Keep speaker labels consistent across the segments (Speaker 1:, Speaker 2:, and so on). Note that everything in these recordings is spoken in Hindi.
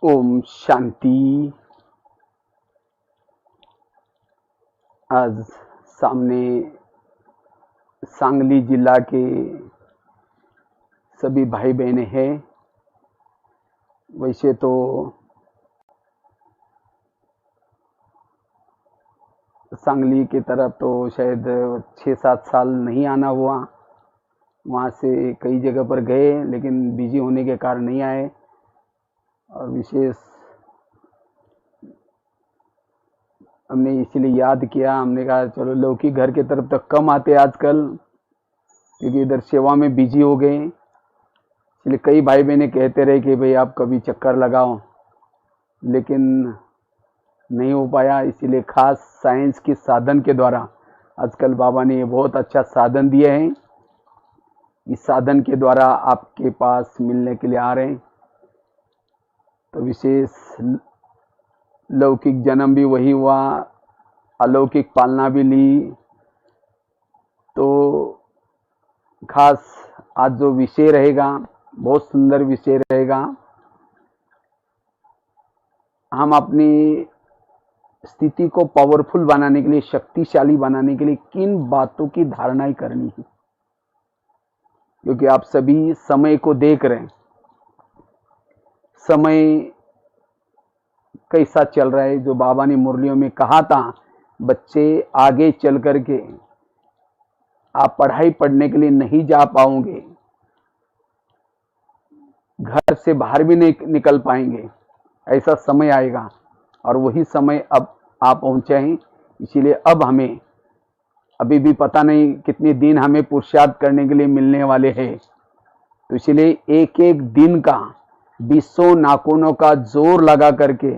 Speaker 1: ओम शांति। आज सामने सांगली जिला के सभी भाई बहनें हैं। वैसे तो सांगली की तरफ तो शायद 6-7 साल नहीं आना हुआ। वहाँ से कई जगह पर गए लेकिन बिजी होने के कारण नहीं आए। और विशेष हमने इसीलिए याद किया, हमने कहा चलो लौकिक घर के तरफ तो कम आते आजकल, क्योंकि इधर सेवा में बिजी हो गए। इसलिए कई भाई बहने कहते रहे कि भाई आप कभी चक्कर लगाओ, लेकिन नहीं हो पाया। इसीलिए खास साइंस के साधन के द्वारा आजकल बाबा ने ये बहुत अच्छा साधन दिए हैं। इस साधन के द्वारा आपके पास मिलने के लिए आ रहे हैं। तो विशेष लौकिक जन्म भी वही हुआ, अलौकिक पालना भी ली। तो खास आज जो विषय रहेगा बहुत सुंदर विषय रहेगा। हम अपनी स्थिति को पावरफुल बनाने के लिए, शक्तिशाली बनाने के लिए किन बातों की धारणाएं करनी है, क्योंकि आप सभी समय को देख रहे हैं। समय कैसा चल रहा है, जो बाबा ने मुरलियों में कहा था, बच्चे आगे चल करके आप पढ़ाई पढ़ने के लिए नहीं जा पाओगे, घर से बाहर भी नहीं निकल पाएंगे, ऐसा समय आएगा। और वही समय अब आप पहुंचे हैं। इसीलिए अब हमें अभी भी पता नहीं कितने दिन हमें पुरुषार्थ करने के लिए मिलने वाले हैं। तो इसलिए एक एक दिन का 20 नाखूनों का जोर लगा करके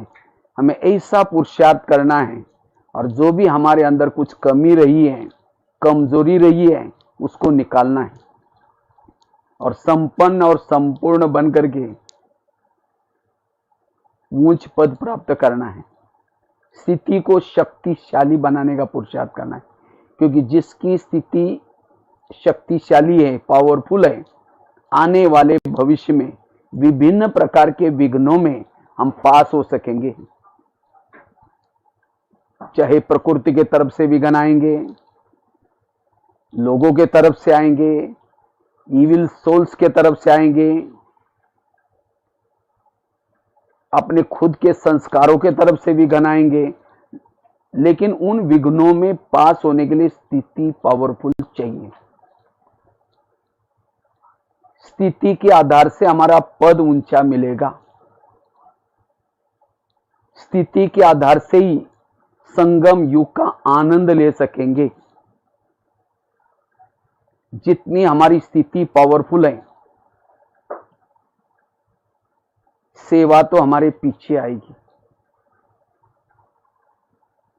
Speaker 1: हमें ऐसा पुरुषार्थ करना है, और जो भी हमारे अंदर कुछ कमी रही है, कमजोरी रही है, उसको निकालना है और संपन्न और संपूर्ण बन करके ऊंच पद प्राप्त करना है। स्थिति को शक्तिशाली बनाने का पुरुषार्थ करना है, क्योंकि जिसकी स्थिति शक्तिशाली है, पावरफुल है, आने वाले भविष्य में विभिन्न प्रकार के विघ्नों में हम पास हो सकेंगे। चाहे प्रकृति के तरफ से विघ्न आएंगे, लोगों के तरफ से आएंगे, इविल सोल्स के तरफ से आएंगे, अपने खुद के संस्कारों के तरफ से विघ्न आएंगे, लेकिन उन विघ्नों में पास होने के लिए स्थिति पावरफुल चाहिए। स्थिति के आधार से हमारा पद ऊंचा मिलेगा। स्थिति के आधार से ही संगम युग का आनंद ले सकेंगे। जितनी हमारी स्थिति पावरफुल है, सेवा तो हमारे पीछे आएगी।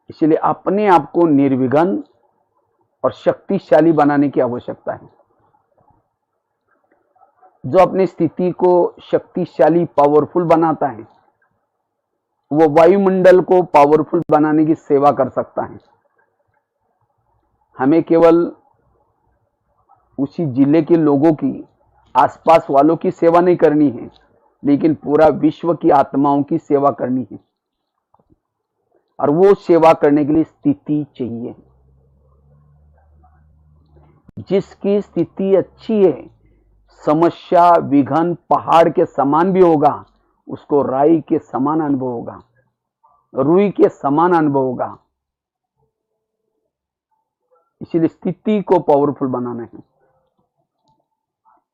Speaker 1: इसलिए अपने आप को निर्विघ्न और शक्तिशाली बनाने की आवश्यकता है। जो अपनी स्थिति को शक्तिशाली पावरफुल बनाता है, वो वायुमंडल को पावरफुल बनाने की सेवा कर सकता है। हमें केवल उसी जिले के लोगों की, आसपास वालों की सेवा नहीं करनी है, लेकिन पूरा विश्व की आत्माओं की सेवा करनी है। और वो सेवा करने के लिए स्थिति चाहिए। जिसकी स्थिति अच्छी है, समस्या विघ्न पहाड़ के समान भी होगा, उसको राई के समान अनुभव होगा, रुई के समान अनुभव होगा। इसीलिए स्थिति को पावरफुल बनाना है।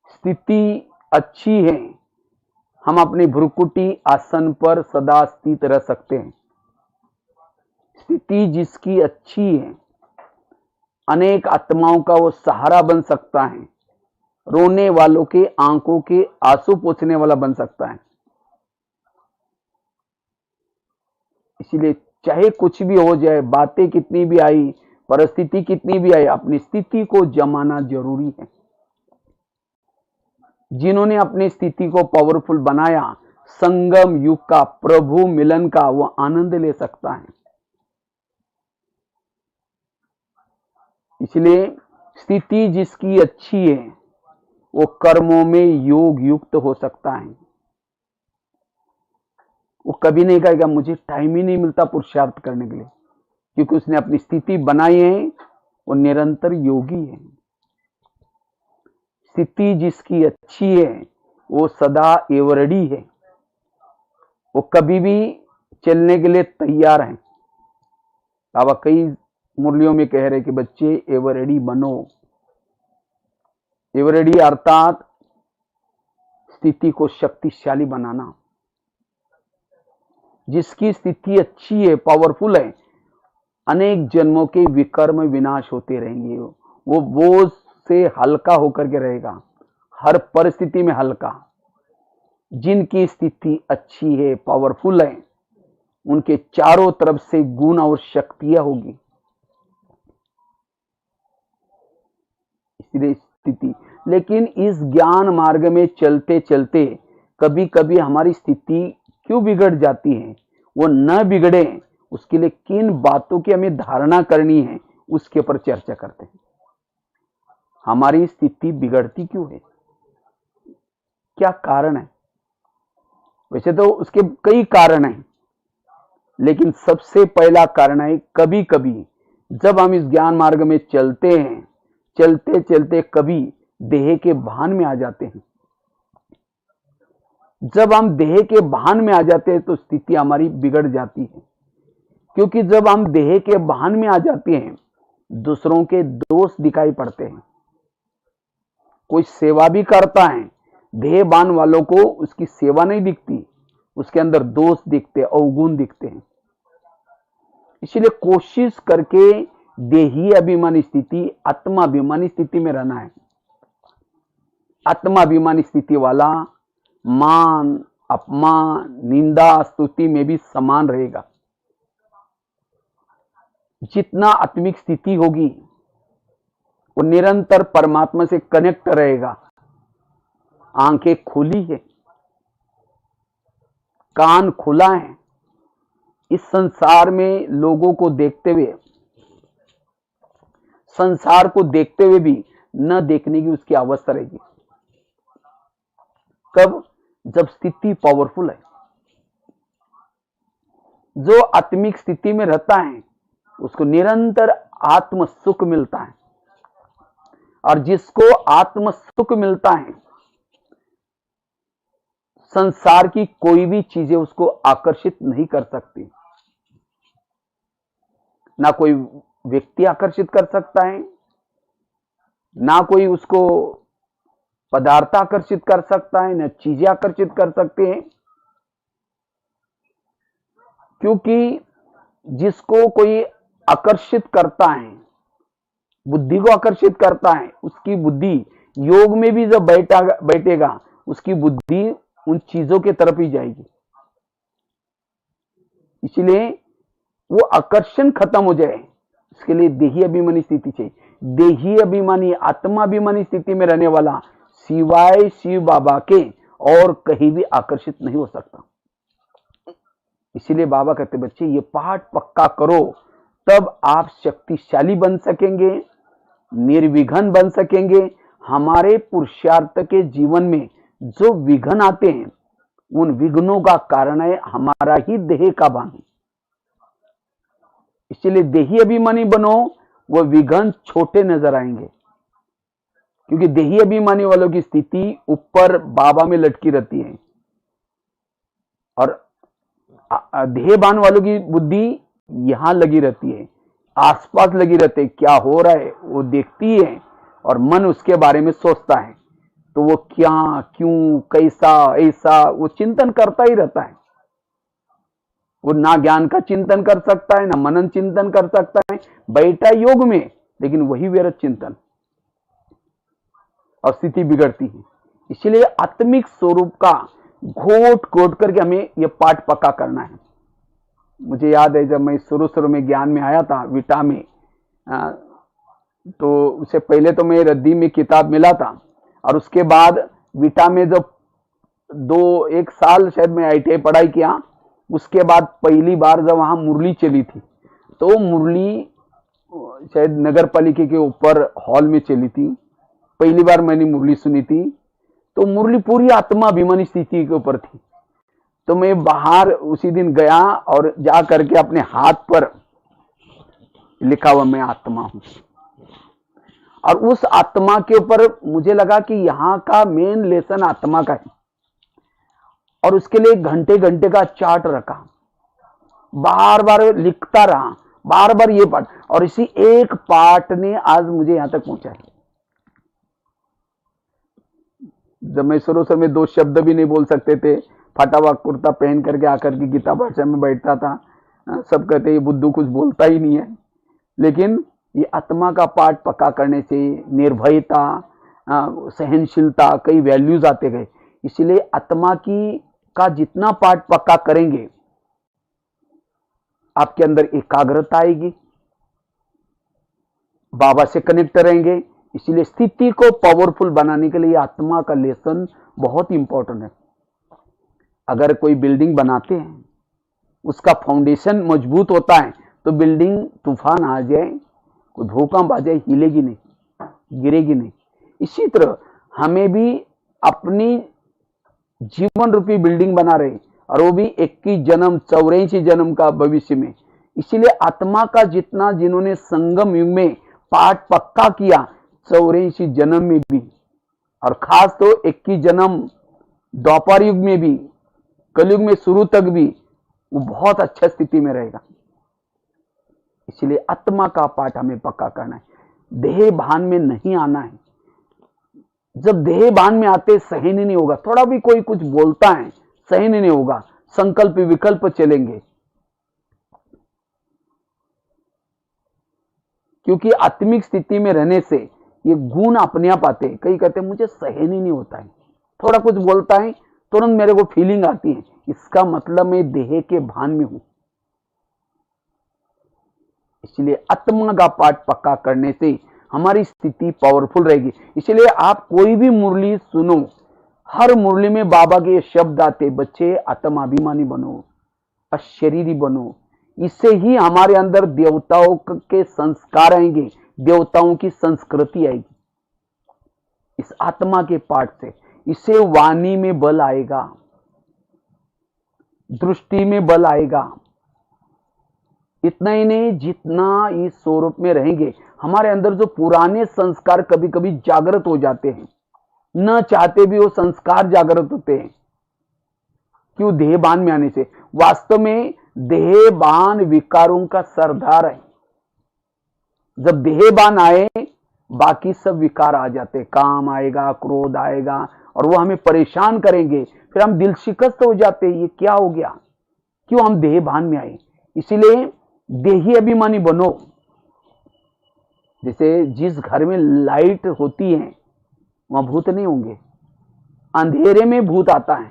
Speaker 1: स्थिति अच्छी है, हम अपनी भ्रुकुटी आसन पर सदा स्थित रह सकते हैं। स्थिति जिसकी अच्छी है, अनेक आत्माओं का वो सहारा बन सकता है, रोने वालों के आंखों के आंसू पोंछने वाला बन सकता है। इसलिए चाहे कुछ भी हो जाए, बातें कितनी भी आई, परिस्थिति कितनी भी आई, अपनी स्थिति को जमाना जरूरी है। जिन्होंने अपनी स्थिति को पावरफुल बनाया, संगम युग का, प्रभु मिलन का वो आनंद ले सकता है। इसलिए स्थिति जिसकी अच्छी है, वो कर्मों में योग युक्त हो सकता है। वो कभी नहीं कहेगा मुझे टाइम ही नहीं मिलता पुरुषार्थ करने के लिए, क्योंकि उसने अपनी स्थिति बनाई है, वो निरंतर योगी है। स्थिति जिसकी अच्छी है वो सदा एवरडी है, वो कभी भी चलने के लिए तैयार है। बाबा कई मुरलियों में कह रहे कि बच्चे एवरडी बनो। एवरडी अर्थात स्थिति को शक्तिशाली बनाना। जिसकी स्थिति अच्छी है, पावरफुल है, अनेक जन्मों के विकर्म विनाश होते रहेंगे। वो बोझ से हल्का होकर के रहेगा, हर परिस्थिति में हल्का। जिनकी स्थिति अच्छी है, पावरफुल है, उनके चारों तरफ से गुण और शक्तियां होगी। इसलिए स्थिति, लेकिन इस ज्ञान मार्ग में चलते चलते कभी कभी हमारी स्थिति क्यों बिगड़ जाती है, वो न बिगड़े उसके लिए किन बातों की हमें धारणा करनी है, उसके ऊपर चर्चा करते हैं। हमारी स्थिति बिगड़ती क्यों है, क्या कारण है? वैसे तो उसके कई कारण हैं, लेकिन सबसे पहला कारण है कभी कभी जब हम इस ज्ञान मार्ग में चलते हैं, चलते चलते कभी देह के भान में आ जाते हैं। जब हम देह के भान में आ जाते हैं तो स्थिति हमारी बिगड़ जाती है, क्योंकि जब हम देह के भान में आ जाते हैं दूसरों के दोष दिखाई पड़ते हैं। कोई सेवा भी करता है, देहबान वालों को उसकी सेवा नहीं दिखती, उसके अंदर दोष दिखते, अवगुण दिखते हैं। इसलिए कोशिश करके देही अभिमानी स्थिति आत्माभिमानी स्थिति में रहना है। आत्माभिमानी स्थिति वाला मान, अपमान, निंदा, स्तुति में भी समान रहेगा। जितना आत्मिक स्थिति होगी वो निरंतर परमात्मा से कनेक्ट रहेगा। आंखें खुली है, कान खुला है, इस संसार में लोगों को देखते हुए, संसार को देखते हुए भी न देखने की उसकी अवस्था रहेगी। कब? जब स्थिति पावरफुल है। जो आत्मिक स्थिति में रहता है उसको निरंतर आत्म सुख मिलता है, और जिसको आत्म सुख मिलता है संसार की कोई भी चीजें उसको आकर्षित नहीं कर सकती। ना कोई व्यक्ति आकर्षित कर सकता है, ना कोई उसको पदार्थ आकर्षित कर सकता है, ना चीजें आकर्षित कर सकते हैं। क्योंकि जिसको कोई आकर्षित करता है, बुद्धि को आकर्षित करता है, उसकी बुद्धि योग में भी जब बैठेगा उसकी बुद्धि उन चीजों के तरफ ही जाएगी। इसलिए वो आकर्षण खत्म हो जाए, इसके लिए देही अभिमानी स्थिति चाहिए। देही अभिमानी, आत्माभिमानी स्थिति में रहने वाला सिवाय शिव बाबा के और कहीं भी आकर्षित नहीं हो सकता। इसीलिए बाबा कहते बच्चे ये पाठ पक्का करो, तब आप शक्तिशाली बन सकेंगे, निर्विघ्न बन सकेंगे। हमारे पुरुषार्थ के जीवन में जो विघ्न आते हैं उन विघ्नों का कारण है हमारा ही देह का भान। इसलिए देही अभिमानी बनो, वो विघ्न छोटे नजर आएंगे। क्योंकि देही अभिमानी वालों की स्थिति ऊपर बाबा में लटकी रहती है, और देहबान वालों की बुद्धि यहां लगी रहती है, आसपास लगी रहती है। क्या हो रहा है वो देखती है और मन उसके बारे में सोचता है, तो वो क्या, क्यों, कैसा, ऐसा वो चिंतन करता ही रहता है। वो ना ज्ञान का चिंतन कर सकता है, ना मनन चिंतन कर सकता है, बैठा योग में, लेकिन वही व्यर्थ चिंतन, और स्थिति बिगड़ती है। इसलिए आत्मिक स्वरूप का घोट घोट करके हमें यह पाठ पक्का करना है। मुझे याद है जब मैं शुरू में ज्ञान में आया था विटा में, तो उससे पहले तो मैं रद्दी में किताब मिला था, और उसके बाद विटा में जब 1 साल शायद मैं ITI पढ़ाई किया, उसके बाद पहली बार जब वहां मुरली चली थी, तो मुरली शायद नगर पालिका के ऊपर हॉल में चली थी। पहली बार मैंने मुरली सुनी थी, तो मुरली पूरी आत्मा अभिमानी स्थिति के ऊपर थी। तो मैं बाहर उसी दिन गया और जा करके अपने हाथ पर लिखा हुआ मैं आत्मा हूं, और उस आत्मा के ऊपर मुझे लगा कि यहाँ का मेन लेसन आत्मा का है, और उसके लिए घंटे घंटे का चार्ट रखा, बार बार लिखता रहा, बार बार ये पाठ, और इसी एक पाठ ने आज मुझे यहां तक पहुंचा है। जब मैं शुरू से में 2 शब्द भी नहीं बोल सकते थे, फटा हुआ कुर्ता पहन करके आकर के गीता भाषा में बैठता था, सब कहते ये बुद्धू कुछ बोलता ही नहीं है, लेकिन ये आत्मा का पाठ पक्का करने से निर्भयता, सहनशीलता, कई वैल्यूज आते गए। इसलिए आत्मा की का जितना पाठ पक्का करेंगे आपके अंदर एकाग्रता आएगी, बाबा से कनेक्ट रहेंगे। इसलिए स्थिति को पावरफुल बनाने के लिए आत्मा का लेसन बहुत इंपॉर्टेंट है। अगर कोई बिल्डिंग बनाते हैं, उसका फाउंडेशन मजबूत होता है तो बिल्डिंग तूफान आ जाए, कोई भूकंप आ जाए, हिलेगी नहीं, गिरेगी नहीं। इसी तरह हमें भी अपनी जीवन रूपी बिल्डिंग बना रहे, और वो भी 21 जन्म 84 जन्म का भविष्य में। इसीलिए आत्मा का जितना जिन्होंने संगम युग में पाठ पक्का किया, 84 जन्म में भी, और खास तो 21 जन्म द्वापर युग में भी, कलयुग में शुरू तक भी, वो बहुत अच्छा स्थिति में रहेगा। इसलिए आत्मा का पाठ हमें पक्का करना है, देह भान में नहीं आना है। जब देह भान में आते सहन ही नहीं होगा, थोड़ा भी कोई कुछ बोलता है सहन ही नहीं होगा, संकल्प विकल्प चलेंगे, क्योंकि आत्मिक स्थिति में रहने से ये गुण अपने आप आते हैं। कई कहते हैं मुझे सहन ही नहीं होता है, थोड़ा कुछ बोलता है तुरंत मेरे को फीलिंग आती है, इसका मतलब मैं देह के भान में हूं। इसलिए आत्मा का पाठ पक्का करने से हमारी स्थिति पावरफुल रहेगी। इसलिए आप कोई भी मुरली सुनो, हर मुरली में बाबा के शब्द आते, बच्चे आत्माभिमानी बनो, अशरीरी बनो। इससे ही हमारे अंदर देवताओं के संस्कार आएंगे, देवताओं की संस्कृति आएगी इस आत्मा के पाठ से। इससे वाणी में बल आएगा, दृष्टि में बल आएगा। इतना ही नहीं, जितना इस स्वरूप में रहेंगे, हमारे अंदर जो पुराने संस्कार कभी कभी जागृत हो जाते हैं, न चाहते भी वो संस्कार जागृत होते हैं। क्यों? देहबान में आने से। वास्तव में देहबान विकारों का सरदार है। जब देहबान आए, बाकी सब विकार आ जाते, काम आएगा, क्रोध आएगा, और वो हमें परेशान करेंगे। फिर हम दिल शिकस्त हो जाते, ये क्या हो गया, क्यों हम देहबान में आए। इसीलिए देही अभिमानी बनो। जैसे जिस घर में लाइट होती है वहां भूत नहीं होंगे, अंधेरे में भूत आता है।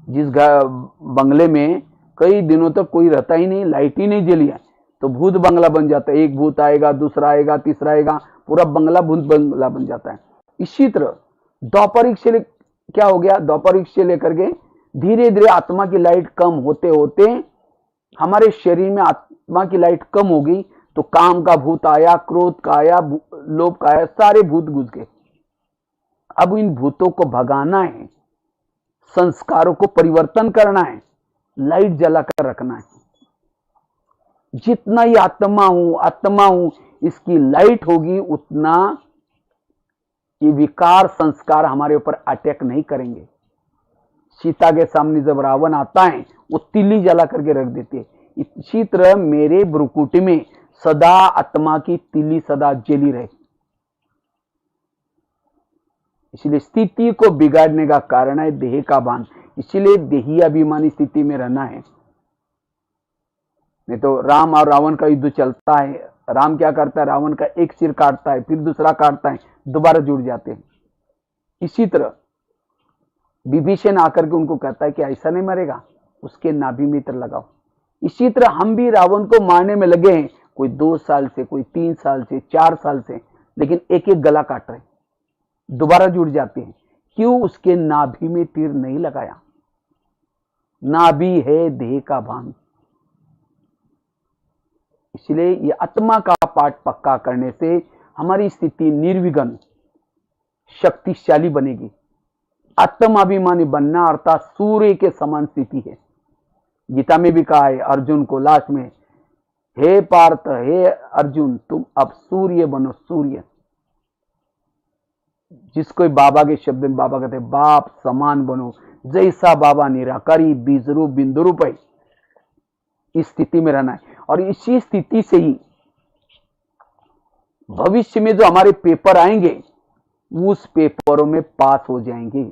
Speaker 1: जिस बंगले में कई दिनों तक कोई रहता ही नहीं, लाइट ही नहीं जली है, तो भूत बंगला बन जाता है। एक भूत आएगा, दूसरा आएगा, तीसरा आएगा, पूरा बंगला भूत बंगला बन जाता है। इसी तरह द्वापरिक से क्या हो गया, द्वापरिक से लेकर के धीरे धीरे आत्मा की लाइट कम होते होते हमारे शरीर में आत्मा की लाइट कम हो गई, तो काम का भूत आया, क्रोध का आया, लोभ का आया, सारे भूत घुस गए। अब इन भूतों को भगाना है, संस्कारों को परिवर्तन करना है, लाइट जलाकर रखना है। जितना ही आत्मा हूं इसकी लाइट होगी, उतना ये विकार संस्कार हमारे ऊपर अटैक नहीं करेंगे। सीता के सामने जब रावण आता है, वो तिल्ली जला करके रख देते हैं। इसी तरह मेरे भ्रुकुटी में सदा आत्मा की तिल्ली सदा जली रहे। इसलिए स्थिति को बिगाड़ने का कारण है देह का भान। इसलिए देही अभिमानी स्थिति में रहना है। नहीं तो राम और रावण का युद्ध चलता है, राम क्या करता है, रावण का एक सिर काटता है, फिर दूसरा काटता है, दोबारा जुड़ जाते हैं। इसी तरह विभीषण आकर के उनको कहता है कि ऐसा नहीं मरेगा, उसके नाभि में इत्र लगाओ। इसी तरह हम भी रावण को मारने में लगे हैं, कोई 2 साल से, कोई 3 साल से, 4 साल से, लेकिन एक एक गला काट रहे, दोबारा जुड़ जाते हैं। क्यों? उसके नाभि में तीर नहीं लगाया। नाभि है देह का भान। इसलिए ये आत्मा का पाठ पक्का करने से हमारी स्थिति निर्विघ्न शक्तिशाली बनेगी। आत्माभिमानी बनना अर्थात सूर्य के समान स्थिति है। गीता में भी कहा है अर्जुन को लास्ट में, हे पार्थ, हे अर्जुन, तुम अब सूर्य बनो, सूर्य। जिसको बाबा के शब्द में बाबा कहते हैं बाप समान बनो, जैसा बाबा निराकारी बीज रूप बिंदु रूप है, इस स्थिति में रहना है। और इसी स्थिति से ही भविष्य में जो हमारे पेपर आएंगे उस पेपरों में पास हो जाएंगे।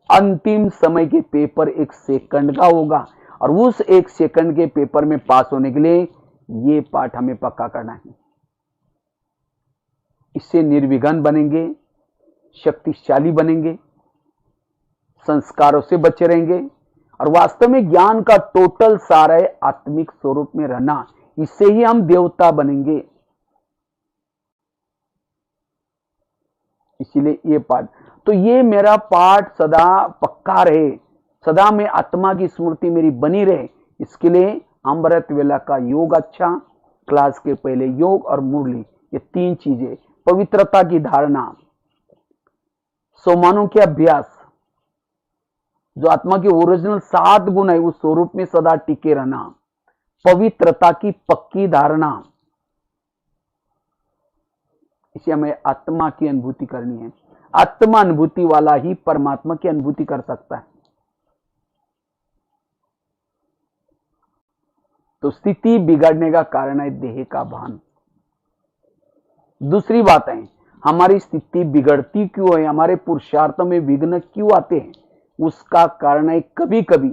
Speaker 1: अंतिम समय के पेपर 1 सेकंड का होगा और उस 1 सेकंड के पेपर में पास होने के लिए ये पाठ हमें पक्का करना है। इससे निर्विघ्न बनेंगे, शक्तिशाली बनेंगे, संस्कारों से बचे रहेंगे और वास्तव में ज्ञान का टोटल सारा है आत्मिक स्वरूप में रहना। इससे ही हम देवता बनेंगे। इसीलिए ये पाठ, तो ये मेरा पाठ सदा पक्का रहे, सदा में आत्मा की स्मृति मेरी बनी रहे, इसके लिए अमृत वेला का योग अच्छा, क्लास के पहले योग और मुरली, ये 3 चीजें, पवित्रता की धारणा, सोमानों के अभ्यास, जो आत्मा के ओरिजिनल 7 गुण है उस स्वरूप में सदा टिके रहना, पवित्रता की पक्की धारणा, इसे हमें आत्मा की अनुभूति करनी है। आत्मा अनुभूति वाला ही परमात्मा की अनुभूति कर सकता है। तो स्थिति बिगड़ने का कारण है देह का भान। दूसरी बात है, हमारी स्थिति बिगड़ती क्यों है, हमारे पुरुषार्थों में विघ्न क्यों आते हैं, उसका कारण है कभी कभी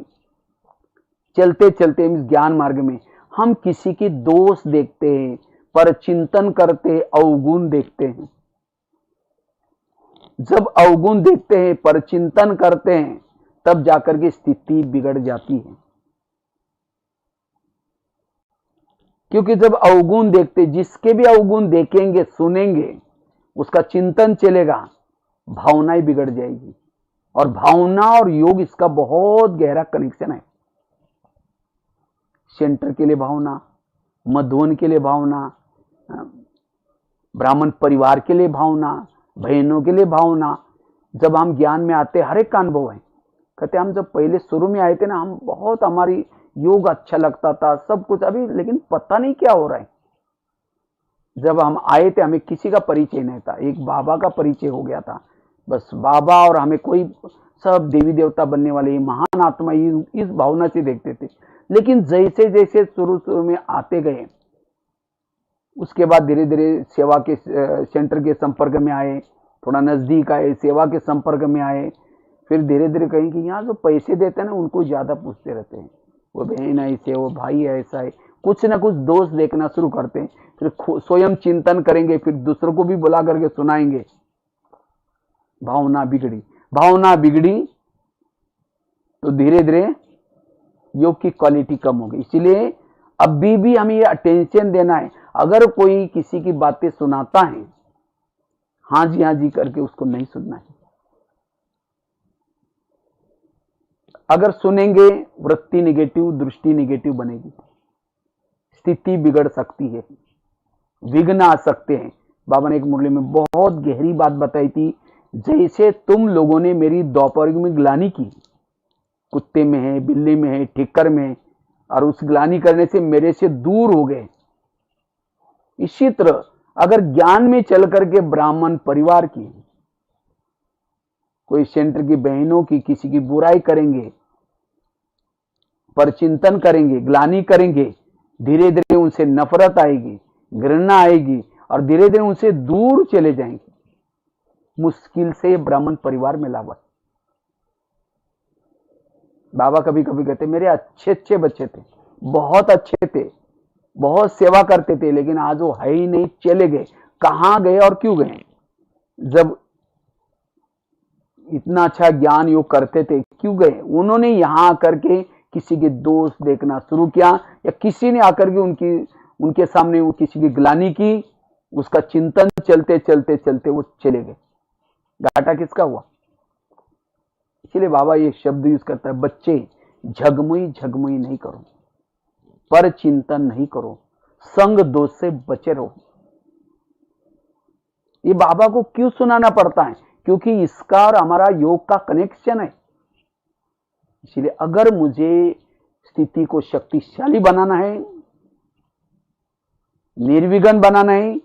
Speaker 1: चलते चलते इस ज्ञान मार्ग में हम किसी के दोष देखते हैं, पर चिंतन करते अवगुण देखते हैं। जब अवगुण देखते हैं पर चिंतन करते हैं तब जाकर के स्थिति बिगड़ जाती है। क्योंकि जब अवगुण देखते, जिसके भी अवगुण देखेंगे सुनेंगे उसका चिंतन चलेगा, भावनाएं बिगड़ जाएगी। और भावना और योग इसका बहुत गहरा कनेक्शन है। सेंटर के लिए भावना, मधुवन के लिए भावना, ब्राह्मण परिवार के लिए भावना, बहनों के लिए भावना। जब हम ज्ञान में आते हर एक का अनुभव है। कहते हम जब पहले शुरू में आए थे ना, हम बहुत, हमारी योग अच्छा लगता था सब कुछ, अभी लेकिन पता नहीं क्या हो रहा है। जब हम आए थे हमें किसी का परिचय नहीं था, एक बाबा का परिचय हो गया था बस। बाबा और हमें कोई, सब देवी देवता बनने वाले महान आत्मा इस भावना से देखते थे। लेकिन जैसे जैसे शुरू में आते गए, उसके बाद धीरे धीरे सेवा के सेंटर के संपर्क में आए, थोड़ा नजदीक आए, सेवा के संपर्क में आए। फिर धीरे धीरे कहें कि यहाँ जो पैसे देते हैं ना उनको ज्यादा पूछते रहते हैं, वो बहन ऐसे, वो भाई ऐसा है, कुछ ना कुछ दोष देखना शुरू करते हैं। फिर स्वयं चिंतन करेंगे, फिर दूसरों को भी बुला करके सुनाएंगे। भावना बिगड़ी, भावना बिगड़ी तो धीरे धीरे योग की क्वालिटी कम होगी। इसीलिए अभी भी हमें ये अटेंशन देना है। अगर कोई किसी की बातें सुनाता है, हाँ जी करके उसको नहीं सुनना है। अगर सुनेंगे वृत्ति निगेटिव, दृष्टि निगेटिव बनेगी, स्थिति बिगड़ सकती है, विघ्न आ सकते हैं। बाबा ने एक मुरली में बहुत गहरी बात बताई थी, जैसे तुम लोगों ने मेरी दोपहर में ग्लानी की, कुत्ते में है, बिल्ली में है, ठिक्कर में है, और उस ग्लानी करने से मेरे से दूर हो गए। इसी तरह अगर ज्ञान में चल करके ब्राह्मण परिवार की, कोई सेंटर की बहनों की, किसी की बुराई करेंगे, पर चिंतन करेंगे, ग्लानी करेंगे, धीरे धीरे उनसे नफरत आएगी, घृणा आएगी और धीरे धीरे उनसे दूर चले जाएंगे। मुश्किल से ब्राह्मण परिवार में लाभ। बाबा कभी कभी कहते मेरे अच्छे अच्छे बच्चे थे, बहुत अच्छे थे, बहुत सेवा करते थे, लेकिन आज वो है ही नहीं, चले गए। कहां गए और क्यों गए? जब इतना अच्छा ज्ञान योग करते थे क्यों गए? उन्होंने यहां आकर के किसी के दोष देखना शुरू किया, या किसी ने आकर के उनके सामने वो किसी की ग्लानी की, उसका चिंतन चलते चलते चलते वो चले गए। घाटा किसका हुआ? इसलिए बाबा ये शब्द यूज करता है, बच्चे झगमुई झगमुई नहीं करो, पर चिंतन नहीं करो, संग दोष से बचे रहो। ये बाबा को क्यों सुनाना पड़ता है? क्योंकि इसका और हमारा योग का कनेक्शन है। इसलिए अगर मुझे स्थिति को शक्तिशाली बनाना है, निर्विघ्न बनाना है,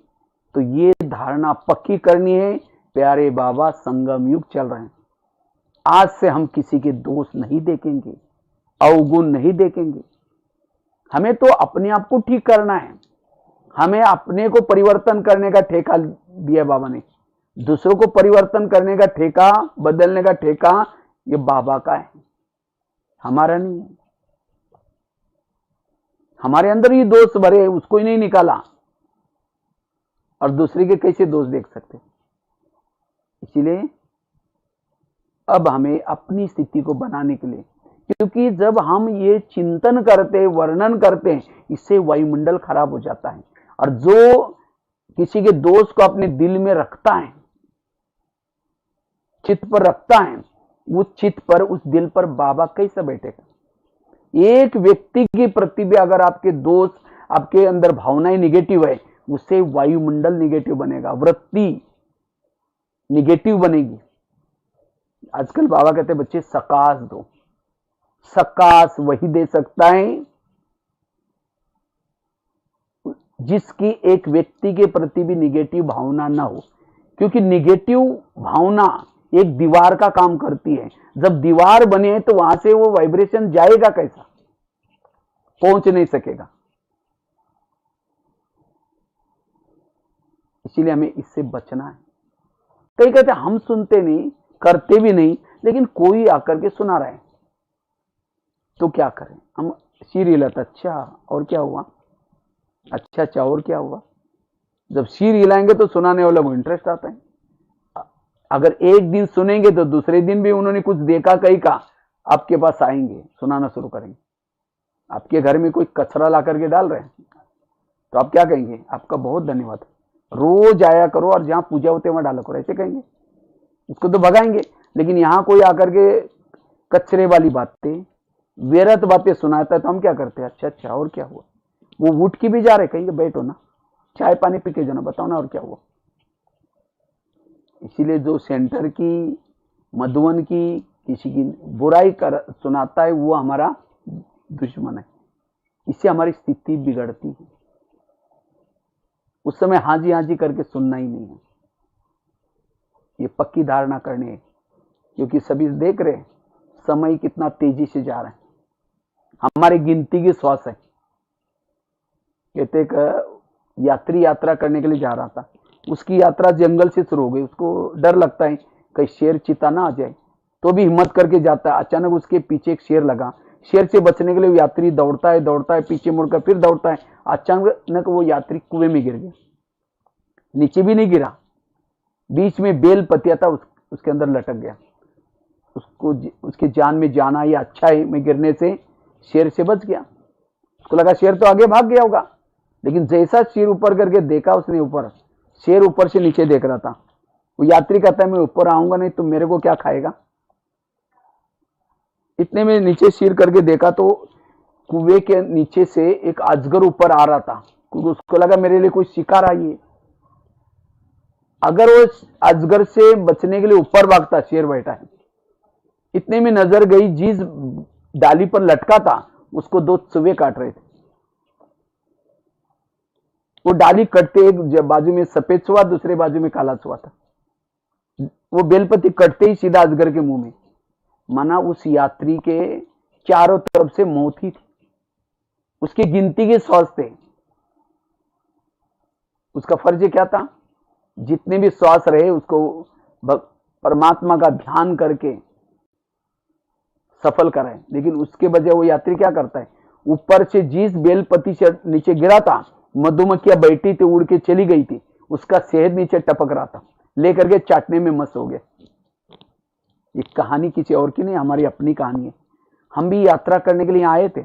Speaker 1: तो ये धारणा पक्की करनी है, प्यारे बाबा संगम युग चल रहे हैं। आज से हम किसी के दोष नहीं देखेंगे, अवगुण नहीं देखेंगे। हमें तो अपने आप को ठीक करना है। हमें अपने को परिवर्तन करने का ठेका दिया बाबा ने। दूसरों को परिवर्तन करने का ठेका, बदलने का ठेका ये बाबा का है, हमारा नहीं है। हमारे अंदर ही दोष भरे, उसको ही नहीं निकाला, और दूसरे के कैसे दोष देख सकते। इसीलिए अब हमें अपनी स्थिति को बनाने के लिए, क्योंकि जब हम ये चिंतन करते, वर्णन करते हैं, इससे वायुमंडल खराब हो जाता है। और जो किसी के दोष को अपने दिल में रखता है, चित्त पर रखता है, उस चित्त पर, उस दिल पर बाबा कैसे बैठेगा। एक व्यक्ति के प्रति भी अगर आपके दोष, आपके अंदर भावनाएं निगेटिव है, उससे वायुमंडल निगेटिव बनेगा, वृत्ति निगेटिव बनेगी। आजकल बाबा कहते हैं बच्चे सकाश दो। सकाश वही दे सकता है जिसकी एक व्यक्ति के प्रति भी निगेटिव भावना ना हो, क्योंकि निगेटिव भावना एक दीवार का काम करती है। जब दीवार बने तो वहां से वो वाइब्रेशन जाएगा कैसा, पहुंच नहीं सकेगा। इसीलिए हमें इससे बचना है। कई कहते हम सुनते नहीं, करते भी नहीं, लेकिन कोई आकर के सुना रहा है तो क्या करें। हम सिर हिलाते, अच्छा और क्या हुआ, अच्छा अच्छा और क्या हुआ। जब सिर हिलाएंगे तो सुनाने वालों को इंटरेस्ट आता है। अगर एक दिन सुनेंगे तो दूसरे दिन भी उन्होंने कुछ देखा, कहीं का, आपके पास आएंगे, सुनाना शुरू करेंगे। आपके घर में कोई कचरा ला करके डाल रहे हैं तो आप क्या कहेंगे, आपका बहुत धन्यवाद, रोज आया करो और जहां पूजा होते वहां डाला करो, ऐसे कहेंगे। उसको तो भगाएंगे। लेकिन यहां कोई आकर के कचरे वाली बातें, व्यर्थ बातें सुनाता है तो हम क्या करते हैं, अच्छा अच्छा और क्या हुआ। वो उठ के भी जा रहे, कहेंगे बैठो ना, चाय पानी पी के जाना, बताओ ना और क्या हुआ। इसीलिए जो सेंटर की, मधुवन की, किसी की बुराई कर सुनाता है वो हमारा दुश्मन है। इससे हमारी स्थिति बिगड़ती है। उस समय हाँ जी करके सुनना ही नहीं है। ये पक्की धारणा करनी है, क्योंकि सभी देख रहे हैं समय कितना तेजी से जा रहा है। हमारी गिनती की श्वास है। कहते एक यात्री यात्रा करने के लिए जा रहा था, उसकी यात्रा जंगल से शुरू हो गई। उसको डर लगता है कहीं शेर चीता ना आ जाए, तो भी हिम्मत करके जाता है। अचानक उसके पीछे एक शेर लगा। शेर से बचने के लिए यात्री दौड़ता है, पीछे मुड़कर फिर दौड़ता है। अचानक वो यात्री कुएं में गिर गया। नीचे भी नहीं गिरा, बीच में बेल पतिया था, उसके अंदर लटक गया। उसको उसके जान में जान आई, अच्छा है मैं गिरने से शेर से बच गया। उसको लगा शेर तो आगे भाग गया होगा, लेकिन जैसा शेर ऊपर करके देखा उसने, ऊपर शेर ऊपर से नीचे देख रहा था। वो यात्री कहता है मैं ऊपर आऊंगा नहीं तो मेरे को क्या खाएगा। इतने में नीचे सिर करके देखा तो कुएं के नीचे से एक अजगर ऊपर आ रहा था, क्योंकि उसको लगा मेरे लिए कोई शिकार आई है। अगर वो अजगर से बचने के लिए ऊपर भागता, शेर बैठा है। इतने में नजर गई, जिस डाली पर लटका था उसको दो चूहे काट रहे थे। वो डाली कटते, एक बाजू में सफेद चूहा, दूसरे बाजू में काला चूहा था। वो बेलपति कटते ही सीधा अजगर के मुंह में। माना उस यात्री के चारों तरफ से मौत ही थी। उसकी गिनती के श्वास थे। उसका फर्ज क्या था, जितने भी श्वास रहे उसको परमात्मा का ध्यान करके सफल कराए। लेकिन उसके बजाय वो यात्री क्या करता है, ऊपर से जिस बेलपति से नीचे गिरा था, मधुमक्खियां बैठी थी, उड़ के चली गई थी, उसका शहद नीचे टपक रहा था, लेकर के चाटने में मस्त हो गया। ये कहानी किसी और की नहीं, हमारी अपनी कहानी है। हम भी यात्रा करने के लिए आए थे।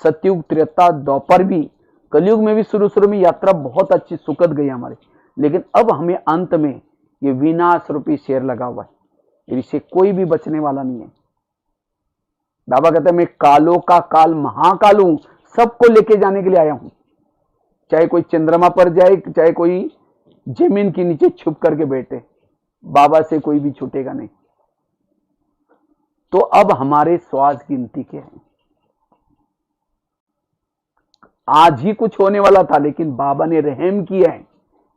Speaker 1: सतयुग, त्रेता, द्वापर भी, कलयुग में भी शुरू में यात्रा बहुत अच्छी सुखद गई हमारी। लेकिन अब हमें अंत में ये विनाश रूपी शेर लगा हुआ है, इससे कोई भी बचने वाला नहीं है। बाबा कहते हैं मैं कालों का काल महाकाल हूं, सबको लेके जाने के लिए आया हूं। चाहे कोई चंद्रमा पर जाए, चाहे कोई जमीन के नीचे छुप करके बैठे, बाबा से कोई भी छूटेगा नहीं। तो अब हमारे श्वास गिनती के हैं। आज ही कुछ होने वाला था, लेकिन बाबा ने रहम किया है।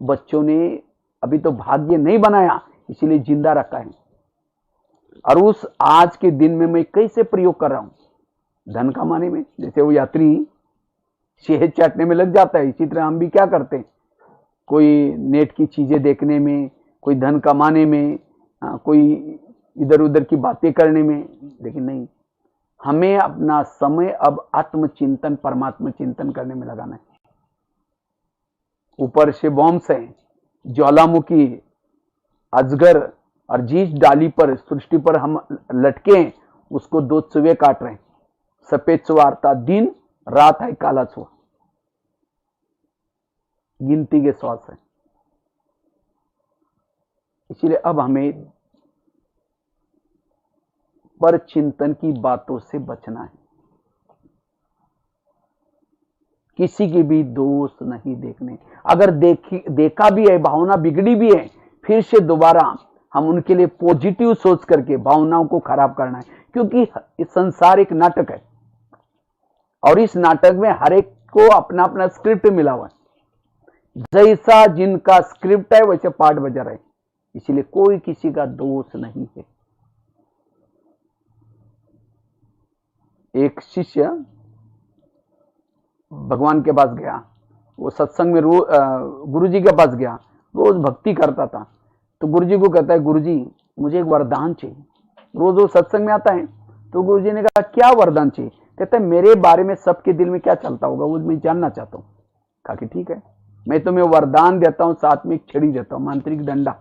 Speaker 1: बच्चों ने अभी तो भाग्य नहीं बनाया, इसीलिए जिंदा रखा है। और उस आज के दिन में मैं कैसे प्रयोग कर रहा हूं? धन कमाने में। जैसे वो यात्री शहद चाटने में लग जाता है, इसी तरह हम भी क्या करते हैं, कोई नेट की चीजें देखने में, कोई धन कमाने में, कोई इधर उधर की बातें करने में। लेकिन नहीं, हमें अपना समय अब आत्मचिंतन, परमात्मा चिंतन करने में लगाना है। ऊपर से बॉम्ब्स है, ज्वालामुखी, अजगर और जिस डाली पर, सृष्टि पर हम लटके हैं, उसको दो चुहे काट रहे हैं। सफेद चुहा अर्थात दिन, रात है काला चुहा, गिनती के श्वास है। इसलिए अब हमें पर चिंतन की बातों से बचना है। किसी की भी दोष नहीं देखने। अगर देखा भी है, भावना बिगड़ी भी है, फिर से दोबारा हम उनके लिए पॉजिटिव सोच करके भावनाओं को खराब करना है। क्योंकि इस संसार एक नाटक है, और इस नाटक में हर एक को अपना अपना स्क्रिप्ट मिला हुआ है। जैसा जिनका स्क्रिप्ट है वैसे पाठ बजा रहे। इसीलिए कोई किसी का दोष नहीं है। एक शिष्य भगवान के पास गया, वो सत्संग में गुरुजी के पास गया, रोज भक्ति करता था। तो गुरुजी को कहता है, गुरुजी मुझे एक वरदान चाहिए। रोज वो सत्संग में आता है। तो गुरुजी ने कहा, क्या वरदान चाहिए? कहता है, मेरे बारे में सबके दिल में क्या चलता होगा वो मैं जानना चाहता हूँ। कहा कि ठीक है, मैं तुम्हें वरदान देता हूँ, साथ में एक छड़ी देता हूँ, मांत्रिक डंडा।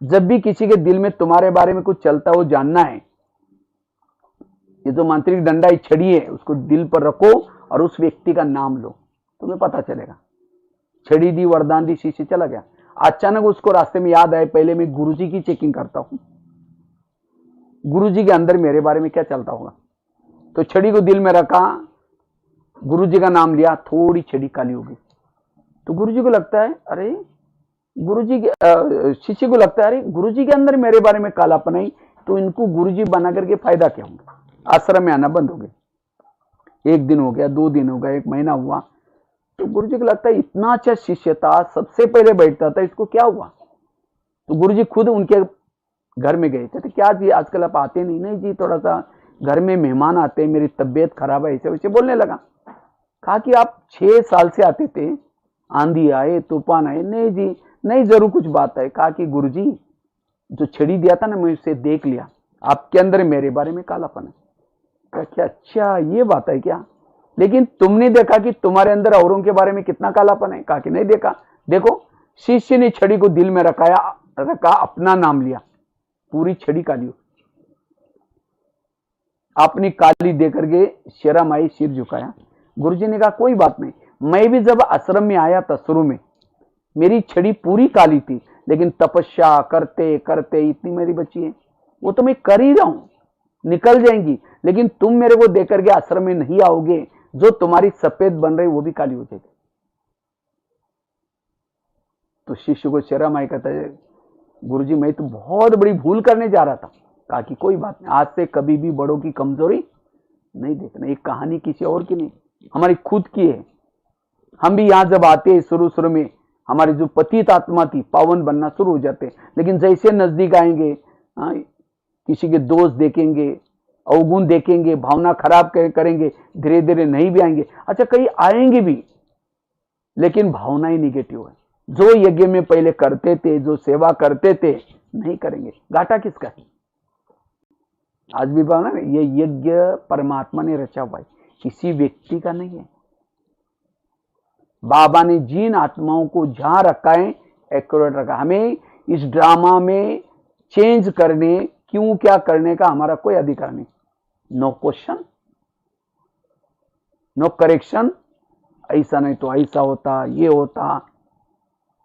Speaker 1: जब भी किसी के दिल में तुम्हारे बारे में कुछ चलता है वो जानना है, ये जो मांत्रिक डंडा ये छड़ी है, उसको दिल पर रखो और उस व्यक्ति का नाम लो, तुम्हें पता चलेगा। छड़ी दी, वरदान दी, शिष्य चला गया। अचानक उसको रास्ते में याद आए, पहले मैं गुरुजी की चेकिंग करता हूं, गुरुजी के अंदर मेरे बारे में क्या चलता होगा। तो छड़ी को दिल में रखा, गुरुजी का नाम लिया, थोड़ी छड़ी काली हो गई। तो गुरुजी को लगता है, अरे गुरुजी के शिष्य को लगता है, अरे गुरुजी के अंदर मेरे बारे में कालापन है, तो इनको गुरुजी बना करके फायदा क्या होगा। आश्रम में आना बंद हो गए। एक दिन हो गया, 2 दिन हो गया, 1 महीना हुआ। तो गुरुजी को लगता है इतना अच्छा शिष्य था, सबसे पहले बैठता था, इसको क्या हुआ। तो गुरुजी खुद उनके घर में गए थे। क्या जी आजकल आप आते नहीं? नहीं जी, थोड़ा सा घर में मेहमान आते हैं, मेरी तबीयत खराब है, ऐसे वैसे बोलने लगा। कहा कि आप 6 साल से आते थे, आंधी आए, तूफान आए। नहीं जी, नहीं, जरूर कुछ बात है। कहा कि गुरुजी जो छड़ी दिया था ना, मैं उसे देख लिया, आपके अंदर मेरे बारे में कालापन है। कहा क्या, अच्छा ये बात है क्या? लेकिन तुमने देखा कि तुम्हारे अंदर औरों के बारे में कितना कालापन है? कहा कि नहीं देखा। देखो, शिष्य ने छड़ी को दिल में रखा, अपना नाम लिया, पूरी छड़ी काली। अपनी काली देकर के शर्म आई, सिर झुकाया। गुरुजी ने कहा कोई बात नहीं, मैं भी जब आश्रम में आया था शुरू में, मेरी छड़ी पूरी काली थी, लेकिन तपस्या करते करते इतनी मेरी बची है, वो तो मैं कर ही रहा हूं, निकल जाएंगी। लेकिन तुम मेरे को देकर के आश्रम में नहीं आओगे, जो तुम्हारी सफेद बन रही वो भी काली हो जाएगी। तो शिष्य को शर्म आई, कहता है गुरुजी मैं तो बहुत बड़ी भूल करने जा रहा था। कहा कि कोई बात नहीं, आज से कभी भी बड़ों की कमजोरी नहीं देखना। एक कहानी किसी और की नहीं, हमारी खुद की है। हम भी यहां जब आते हैं, शुरू में हमारी जो पतित आत्मा थी, पावन बनना शुरू हो जाते, लेकिन जैसे नजदीक आएंगे, किसी के दोष देखेंगे, अवगुण देखेंगे, भावना खराब करेंगे, धीरे धीरे नहीं भी आएंगे। अच्छा, कहीं आएंगे भी, लेकिन भावना ही निगेटिव है। जो यज्ञ में पहले करते थे, जो सेवा करते थे, नहीं करेंगे। घाटा किसका है? आज भी भावना, ये यज्ञ परमात्मा ने रचा हुआ है, किसी व्यक्ति का नहीं है। बाबा ने जिन आत्माओं को जहां रखा है, एक्यूरेट रखा। हमें इस ड्रामा में चेंज करने, क्यों क्या करने का हमारा कोई अधिकार नहीं। नो क्वेश्चन, नो करेक्शन, ऐसा नहीं तो ऐसा होता, ये होता।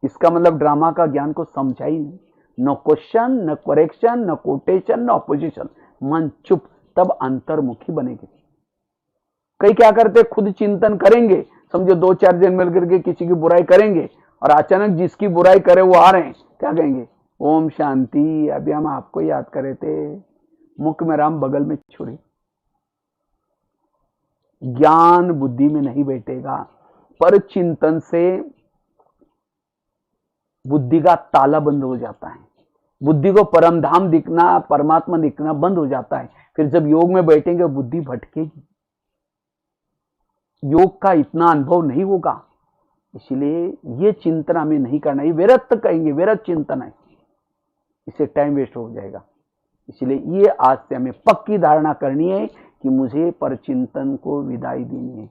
Speaker 1: इसका मतलब ड्रामा का ज्ञान को समझा ही नहीं। नो क्वेश्चन, न करेक्शन, न कोटेशन, न ऑपोजिशन। मन चुप, तब अंतर्मुखी बनेगी। कई क्या करते, खुद चिंतन करेंगे, समझो 2-4 जन मिल करके किसी की बुराई करेंगे, और अचानक जिसकी बुराई करे वो आ रहे हैं, क्या कहेंगे, ओम शांति। अभी हम आपको याद कर रहे थे, मुख में राम बगल में छुरी। ज्ञान बुद्धि में नहीं बैठेगा, पर चिंतन से बुद्धि का ताला बंद हो जाता है। बुद्धि को परम धाम दिखना, परमात्मा दिखना बंद हो जाता है। फिर जब योग में बैठेंगे बुद्धि भटकेगी, योग का इतना अनुभव नहीं होगा। इसलिए ये चिंतन हमें नहीं करना, ये व्यर्थ कहेंगे, व्यर्थ चिंतन है, इससे टाइम वेस्ट हो जाएगा। इसलिए ये आज से हमें पक्की धारणा करनी है कि मुझे परचिंतन को विदाई देनी है।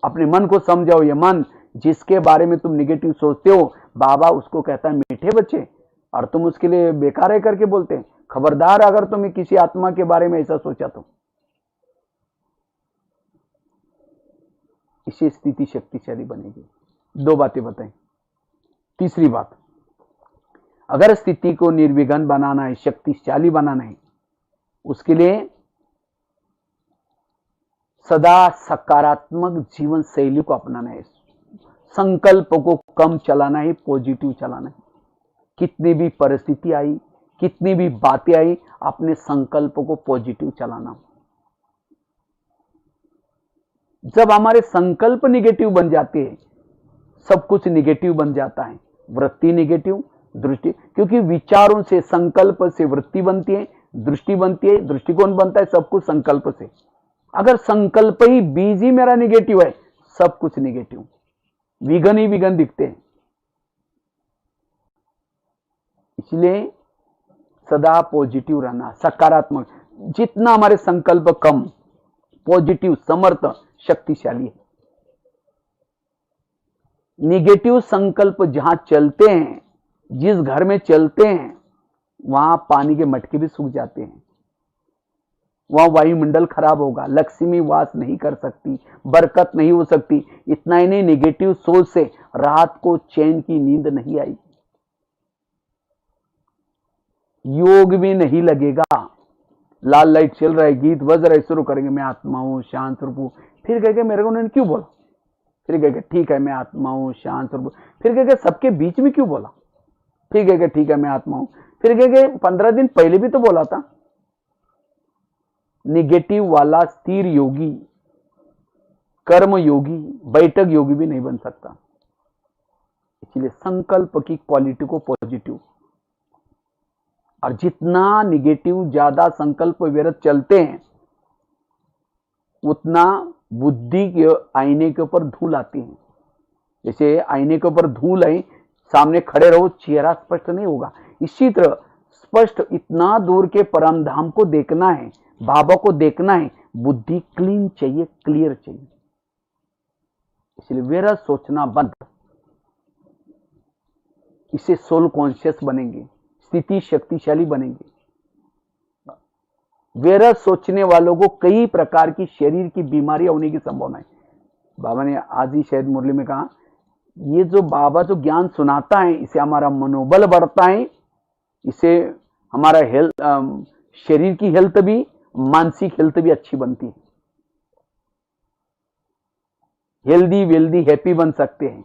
Speaker 1: अपने मन को समझाओ, ये मन जिसके बारे में तुम निगेटिव सोचते हो, बाबा उसको कहता है मीठे बच्चे, और तुम उसके लिए बेकार है करके बोलते हैं। खबरदार अगर तुमने किसी आत्मा के बारे में ऐसा सोचा तो। इससे स्थिति शक्तिशाली बनेगी। दो बातें बताएं। तीसरी बात, अगर स्थिति को निर्विघ्न बनाना है, शक्तिशाली बनाना है, उसके लिए सदा सकारात्मक जीवन शैली को अपनाना है। संकल्प को कम चलाना है, पॉजिटिव चलाना है। कितनी भी परिस्थिति आई, कितनी भी बातें आई, अपने संकल्प को पॉजिटिव चलाना। जब हमारे संकल्प निगेटिव बन जाते हैं, सब कुछ निगेटिव बन जाता है। वृत्ति निगेटिव, दृष्टि, क्योंकि विचारों से, संकल्प से वृत्ति बनती है, दृष्टि बनती है, दृष्टिकोण बनता है, सब कुछ संकल्प से। अगर संकल्प ही, बीज ही मेरा निगेटिव है, सब कुछ निगेटिव, विघन ही विघन दिखते हैं। इसलिए सदा पॉजिटिव रहना, सकारात्मक। जितना हमारे संकल्प कम, पॉजिटिव, समर्थ, शक्तिशाली है। निगेटिव संकल्प जहां चलते हैं, जिस घर में चलते हैं, वहां पानी के मटके भी सूख जाते हैं, वहां वायुमंडल खराब होगा, लक्ष्मी वास नहीं कर सकती, बरकत नहीं हो सकती। इतना ही नहीं, निगेटिव सोच से रात को चैन की नींद नहीं आई, योग भी नहीं लगेगा। लाल लाइट चल रहा है, गीत बज रहा है, शुरू करेंगे मैं आत्मा हूं, शांत रूप हूं, फिर कहेंगे मेरे को उन्होंने क्यों बोला, फिर कहेंगे ठीक है मैं आत्मा हूं, शांत रूप, फिर कहेंगे सबके बीच में क्यों बोला, फिर कहेंगे ठीक है मैं आत्मा हूं, फिर कहेंगे 15 दिन पहले भी तो बोला था। निगेटिव वाला स्थिर योगी, कर्म योगी, बैठक योगी भी नहीं बन सकता। इसलिए संकल्प की क्वालिटी को पॉजिटिव, और जितना निगेटिव ज्यादा संकल्प व्यर्थ चलते हैं, उतना बुद्धि के आईने के ऊपर धूल आती है। जैसे आईने के ऊपर धूल है, सामने खड़े रहो, चेहरा स्पष्ट नहीं होगा। इसी तरह स्पष्ट, इतना दूर के परम धाम को देखना है, बाबा को देखना है, बुद्धि क्लीन चाहिए, क्लियर चाहिए। इसलिए व्यर्थ सोचना बंद, इससे सोल कॉन्शियस बनेंगे, स्थिति शक्तिशाली बनेंगे। व्यर्थ सोचने वालों को कई प्रकार की शरीर की बीमारी होने की संभावना है। बाबा ने आज ही शायद मुरली में कहा, ये जो बाबा जो ज्ञान सुनाता है, इससे हमारा मनोबल बढ़ता है, इससे हमारा हेल्थ, शरीर की हेल्थ भी, मानसिक हेल्थ भी अच्छी बनती है। हेल्दी वेल्दी हैप्पी बन सकते हैं।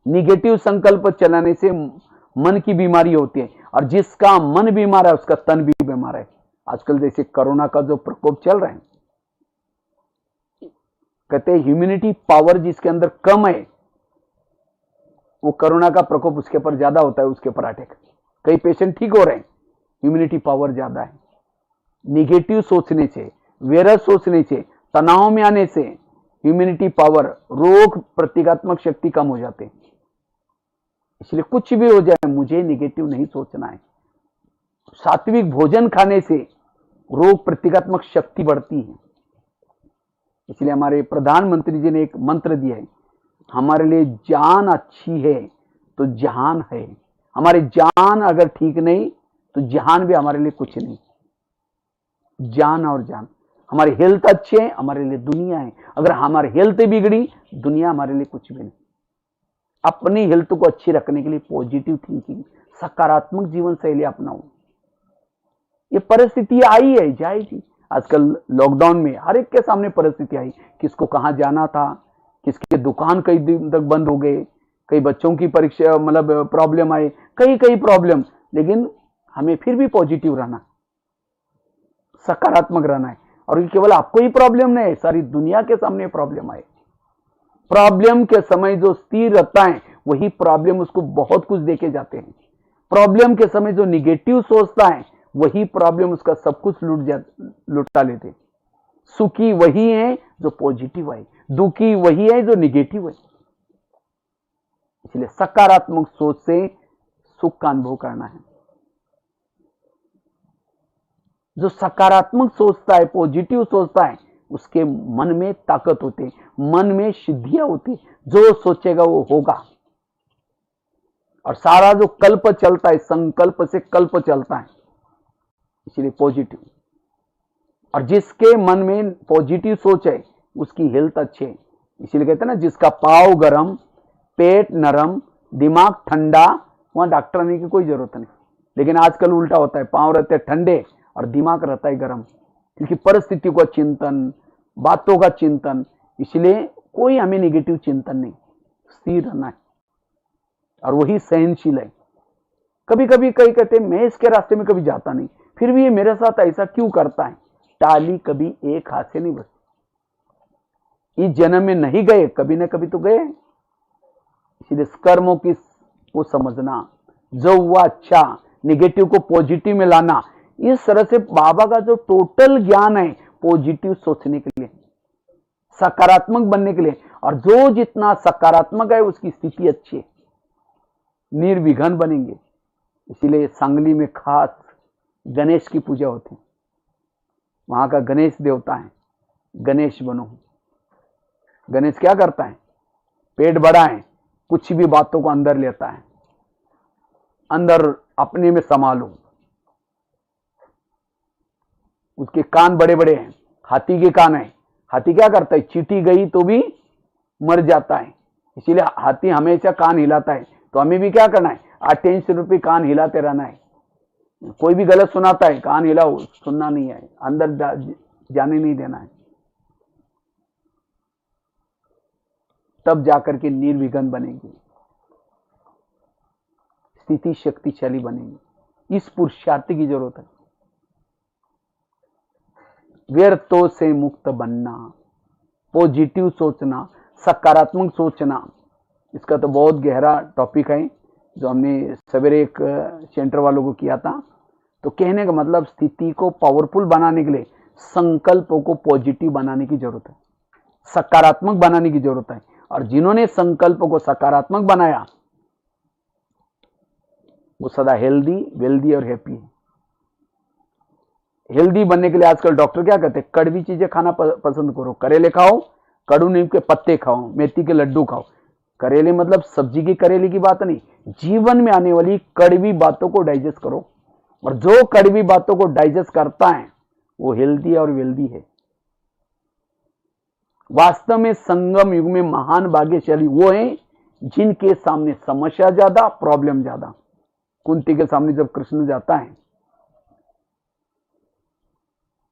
Speaker 1: निगेटिव संकल्प चलाने से मन की बीमारी होती है, और जिसका मन बीमार है उसका तन भी बीमार है। आजकल जैसे कोरोना का जो प्रकोप चल रहा है, कहते हैं ह्यूमिनिटी पावर जिसके अंदर कम है, वो कोरोना का प्रकोप उसके ऊपर ज्यादा होता है, उसके ऊपर अटैक। कई पेशेंट ठीक हो रहे हैं, ह्यूमिनिटी पावर ज्यादा है। निगेटिव सोचने से, व्यर्थ सोचने से, तनाव में आने से ह्यूमिनिटी पावर, रोग प्रतिकात्मक शक्ति कम हो जाते हैं। इसलिए कुछ भी हो जाए, मुझे निगेटिव नहीं सोचना है। सात्विक भोजन खाने से रोग प्रतिकात्मक शक्ति बढ़ती है। इसलिए हमारे प्रधानमंत्री जी ने एक मंत्र दिया है, हमारे लिए जान अच्छी है तो जहान है। हमारी जान अगर ठीक नहीं तो जहान भी हमारे लिए कुछ नहीं। जान और जान, हमारी हेल्थ अच्छी है, हमारे लिए दुनिया है। अगर हमारी हेल्थ बिगड़ी, दुनिया हमारे लिए कुछ भी नहीं। अपनी हेल्थ को अच्छी रखने के लिए पॉजिटिव थिंकिंग, सकारात्मक जीवन शैली अपनाओ। ये परिस्थिति आई है, जाएगी। आजकल लॉकडाउन में हर एक के सामने परिस्थिति आई, किसको कहां जाना था, किसके दुकान कई दिन तक बंद हो गए, कई बच्चों की परीक्षा मतलब प्रॉब्लम आए, कई कई प्रॉब्लम, लेकिन हमें फिर भी पॉजिटिव रहना, सकारात्मक रहना है। और ये केवल आपको ही प्रॉब्लम नहीं है, सारी दुनिया के सामने प्रॉब्लम आए। प्रॉब्लम के समय जो स्थिर रहता है वही प्रॉब्लम उसको बहुत कुछ देके जाते हैं। प्रॉब्लम के समय जो निगेटिव सोचता है वही प्रॉब्लम उसका सब कुछ लुटा लेते। सुखी वही है जो पॉजिटिव है, दुखी वही है जो निगेटिव है। इसलिए सकारात्मक सोच से सुख का अनुभव करना है। जो सकारात्मक सोचता है, पॉजिटिव सोचता है, उसके मन में ताकत होती है, मन में सिद्धियां होती है। जो सोचेगा वो होगा। और सारा जो कल्प चलता है, संकल्प से कल्प चलता है, इसलिए पॉजिटिव। और जिसके मन में पॉजिटिव सोच है उसकी हेल्थ अच्छी है। इसीलिए कहते हैं ना, जिसका पाँव गरम, पेट नरम, दिमाग ठंडा, वहां डॉक्टर आने की कोई जरूरत नहीं। लेकिन आजकल उल्टा होता है, पाँव रहते हैं ठंडे और दिमाग रहता है गरम, क्योंकि परिस्थितियों का चिंतन, बातों का चिंतन। इसलिए कोई हमें निगेटिव चिंतन नहीं, स्थिर रहना है। और वही सहनशील है। कभी कभी कई कहते हैं मैं इसके रास्ते में कभी जाता नहीं, फिर भी ये मेरे साथ ऐसा क्यों करता है। टाली कभी एक हाथ से नहीं बचती। इस जन्म में नहीं गए, कभी ना कभी तो गए। इसलिए कर्मों की को समझना, जो हुआ अच्छा, निगेटिव को पॉजिटिव में लाना, इस तरह से बाबा का जो टोटल ज्ञान है पॉजिटिव सोचने के लिए, सकारात्मक बनने के लिए। और जो जितना सकारात्मक है उसकी स्थिति अच्छी है, निर्विघ्न बनेंगे। इसीलिए सांगली में खास गणेश की पूजा होती है। वहां का गणेश देवता है, गणेश बनो। गणेश क्या करता है, पेट बड़ा है, कुछ भी बातों को अंदर लेता है, अंदर अपने में संभालो। उसके कान बड़े बड़े हैं, हाथी के कान है। हाथी क्या करता है, चींटी गई तो भी मर जाता है। इसीलिए हाथी हमेशा कान हिलाता है। तो हमें भी क्या करना है, अटेंशन रूपी कान हिलाते रहना है। कोई भी गलत सुनाता है, कान हिलाओ, सुनना नहीं है, अंदर जाने नहीं देना है। तब जाकर के निर्विघ्न बनेगी, स्थिति शक्तिशाली बनेगी। इस पुरुषार्थ की जरूरत है। व्यर्थों से मुक्त बनना, पॉजिटिव सोचना, सकारात्मक सोचना, इसका तो बहुत गहरा टॉपिक है जो हमने सवेरे एक सेंटर वालों को किया था। तो कहने का मतलब, स्थिति को पावरफुल बनाने के लिए संकल्पों को पॉजिटिव बनाने की जरूरत है, सकारात्मक बनाने की जरूरत है। और जिन्होंने संकल्प को सकारात्मक बनाया वो सदा हेल्दी, वेल्दी और हैप्पी है। हेल्दी बनने के लिए आजकल डॉक्टर क्या कहते हैं, कड़वी चीजें खाना पसंद करो, करेले खाओ, कड़ू नीम के पत्ते खाओ, मेथी के लड्डू खाओ। करेले मतलब सब्जी की करेले की बात नहीं, जीवन में आने वाली कड़वी बातों को डाइजेस्ट करो। और जो कड़वी बातों को डाइजेस्ट करता है वो हेल्दी और वेल्दी है। वास्तव में संगम युग में महान भाग्यशाली वो है जिनके सामने समस्या ज्यादा, प्रॉब्लम ज्यादा। कुंती के सामने जब कृष्ण जाता है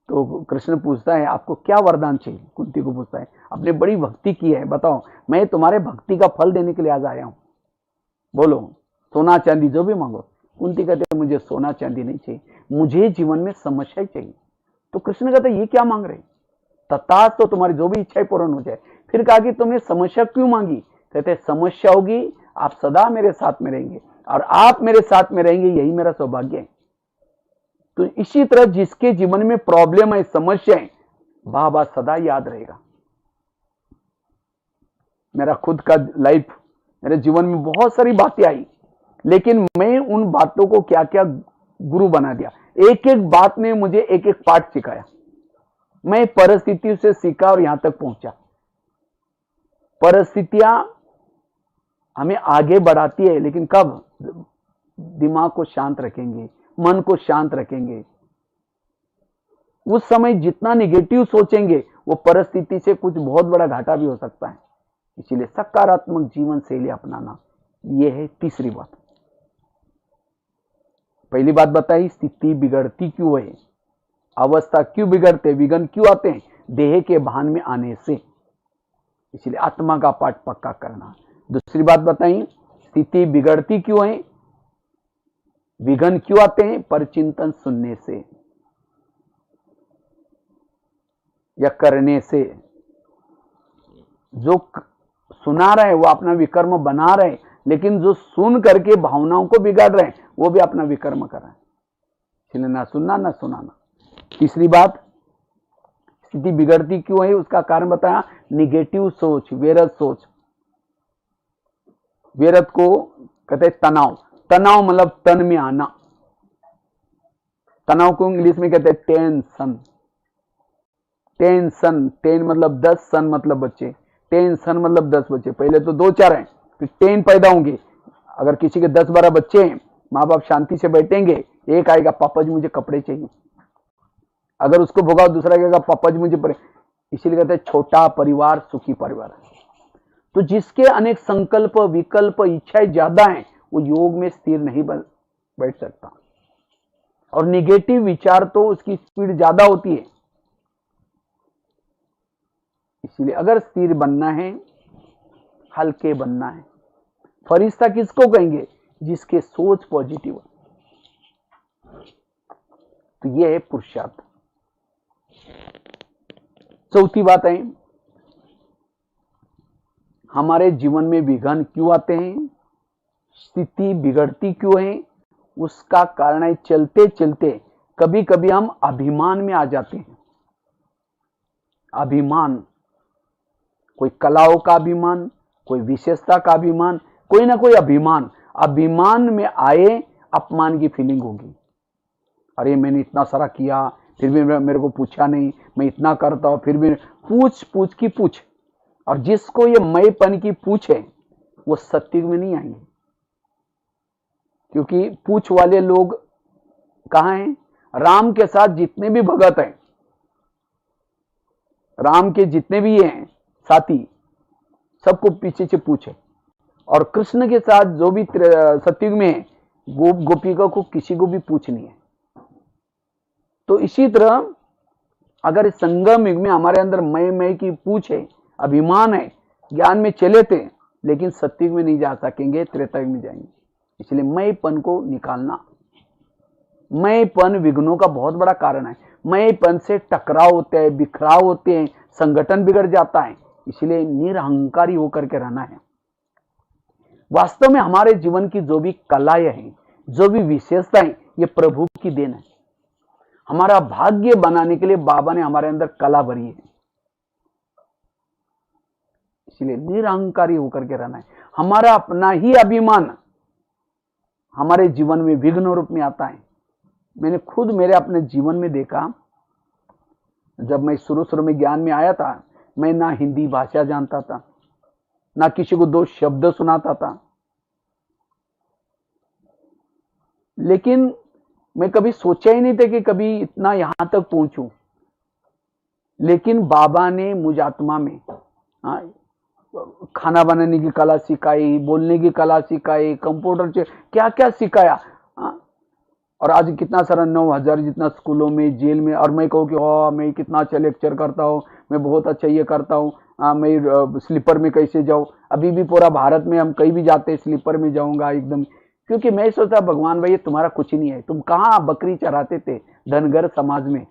Speaker 1: तो कृष्ण पूछता है आपको क्या वरदान चाहिए। कुंती को पूछता है, आपने बड़ी भक्ति की है, बताओ, मैं तुम्हारे भक्ति का फल देने के लिए आज आया हूं, बोलो, सोना चांदी जो भी मांगो। कुंती कहते हैं मुझे सोना चांदी नहीं चाहिए, मुझे जीवन में समस्या चाहिए। तो कृष्ण कहते ये क्या मांग रहे, तथास्तु, तो तुम्हारी जो भी इच्छाएं पूर्ण हो जाए। फिर कहा कि तुमने समस्या क्यों मांगी। कहते समस्या होगी, आप सदा मेरे साथ में रहेंगे, और आप मेरे साथ में रहेंगे, यही मेरा सौभाग्य है। तो इसी तरह जिसके जीवन में प्रॉब्लम है, समस्या है, बाबा सदा याद रहेगा। मेरा खुद का लाइफ, मेरे जीवन में बहुत सारी बातें आई, लेकिन मैं उन बातों को क्या क्या गुरु बना दिया। एक एक बात ने मुझे एक एक पाठ सिखाया। मैं परिस्थितियों से सीखा और यहां तक पहुंचा। परिस्थितियां हमें आगे बढ़ाती है, लेकिन कब, दिमाग को शांत रखेंगे, मन को शांत रखेंगे। उस समय जितना निगेटिव सोचेंगे वो परिस्थिति से कुछ बहुत बड़ा घाटा भी हो सकता है। इसीलिए सकारात्मक जीवन शैली अपनाना, यह है तीसरी बात। पहली बात बताई, स्थिति बिगड़ती क्यों है, अवस्था क्यों बिगड़ते, विघ्न क्यों आते हैं, देह के भान में आने से। इसलिए आत्मा का पाठ पक्का करना, दूसरी बात बताई, स्थिति बिगड़ती क्यों है, विघ्न क्यों आते हैं, परचिंतन सुनने से या करने से। जो सुना रहे वो अपना विकर्म बना रहे, लेकिन जो सुन करके भावनाओं को बिगाड़ रहे हैं वो भी अपना विकर्म कर रहे हैं, इसलिए ना सुनना ना सुनाना। तीसरी बात, स्थिति बिगड़ती क्यों है, उसका कारण बताया, निगेटिव सोच, व्यर्थ सोच। व्यर्थ को कहते हैं तनाव। तनाव मतलब तन में आना। तनाव को इंग्लिश में कहते हैं टेंशन। टेंशन, टेन मतलब 10, सन मतलब बच्चे। टेंशन मतलब 10 बच्चे, पहले तो 2-4 हैं, फिर 10 पैदा होंगे। अगर किसी के 10-12 बच्चे हैं, माँ बाप शांति से बैठेंगे, एक आएगा पापा जी मुझे कपड़े चाहिए, अगर उसको भोगा दूसरा कहेगा पापा जी मुझे इसीलिए कहते हैं छोटा परिवार सुखी परिवार। तो जिसके अनेक संकल्प, विकल्प, इच्छाएं ज्यादा हैं, वो योग में स्थिर नहीं बैठ सकता। और निगेटिव विचार तो उसकी स्पीड ज्यादा होती है। इसीलिए अगर स्थिर बनना है, हल्के बनना है। फरिश्ता किसको कहेंगे, जिसके सोच पॉजिटिव है। तो यह है पुरुषार्थ। चौथी बात है, हमारे जीवन में विघ्न क्यों आते हैं, स्थिति बिगड़ती क्यों है, उसका कारण है चलते चलते कभी कभी हम अभिमान में आ जाते हैं। अभिमान, कोई कलाओं का अभिमान, कोई विशेषता का अभिमान, कोई ना कोई अभिमान। अभिमान में आए अपमान की फीलिंग होगी, अरे मैंने इतना सारा किया फिर भी मेरे को पूछा नहीं, मैं इतना करता हूं फिर भी पूछ की पूछ। और जिसको ये मैंपन की पूछ है वो सत्युग में नहीं आएंगे, क्योंकि पूछ वाले लोग कहां हैं, राम के साथ जितने भी भगत हैं, राम के जितने भी हैं साथी, सबको पीछे से पूछे। और कृष्ण के साथ जो भी सत्युग में है, गोपिका को किसी को भी पूछ नहीं है। तो इसी तरह अगर संगम युग में हमारे अंदर मैं की पूछ है, अभिमान है, ज्ञान में चले थे, लेकिन सत्युग में नहीं जा सकेंगे, त्रेता युग में जाएंगे। इसलिए मैंपन को निकालना। मैंपन विघ्नों का बहुत बड़ा कारण है। मैंपन से टकराव होते हैं, बिखराव होते हैं, संगठन बिगड़ जाता है। इसलिए निरहंकारी होकर के रहना है। वास्तव में हमारे जीवन की जो भी कलाएं हैं, जो भी विशेषताएं, ये प्रभु की देन है। हमारा भाग्य बनाने के लिए बाबा ने हमारे अंदर कला भरी है। इसलिए निरहंकारी होकर के रहना है। हमारा अपना ही अभिमान हमारे जीवन में विघ्न रूप में आता है। मैंने खुद मेरे अपने जीवन में देखा, जब मैं शुरू में ज्ञान में आया था, मैं ना हिंदी भाषा जानता था, ना किसी को 2 शब्द सुनाता था, लेकिन मैं कभी सोचा ही नहीं था कि कभी इतना यहां तक पहुंचूं। लेकिन बाबा ने मुझ आत्मा में खाना बनाने की कला सिखाई, बोलने की कला सिखाई, कंप्यूटर से क्या क्या सिखाया। और आज कितना सारा 9000 जितना स्कूलों में, जेल में, और मैं कहूँ कि मैं कितना अच्छा लेक्चर करता हूँ, मैं बहुत अच्छा ये करता हूँ, मैं स्लीपर में कैसे जाऊँ। अभी भी पूरा भारत में हम कहीं भी जाते स्लीपर में जाऊंगा एकदम, क्योंकि मैं सोचता भगवान भाई तुम्हारा कुछ नहीं है, तुम कहाँ बकरी चराते थे, धनगर समाज में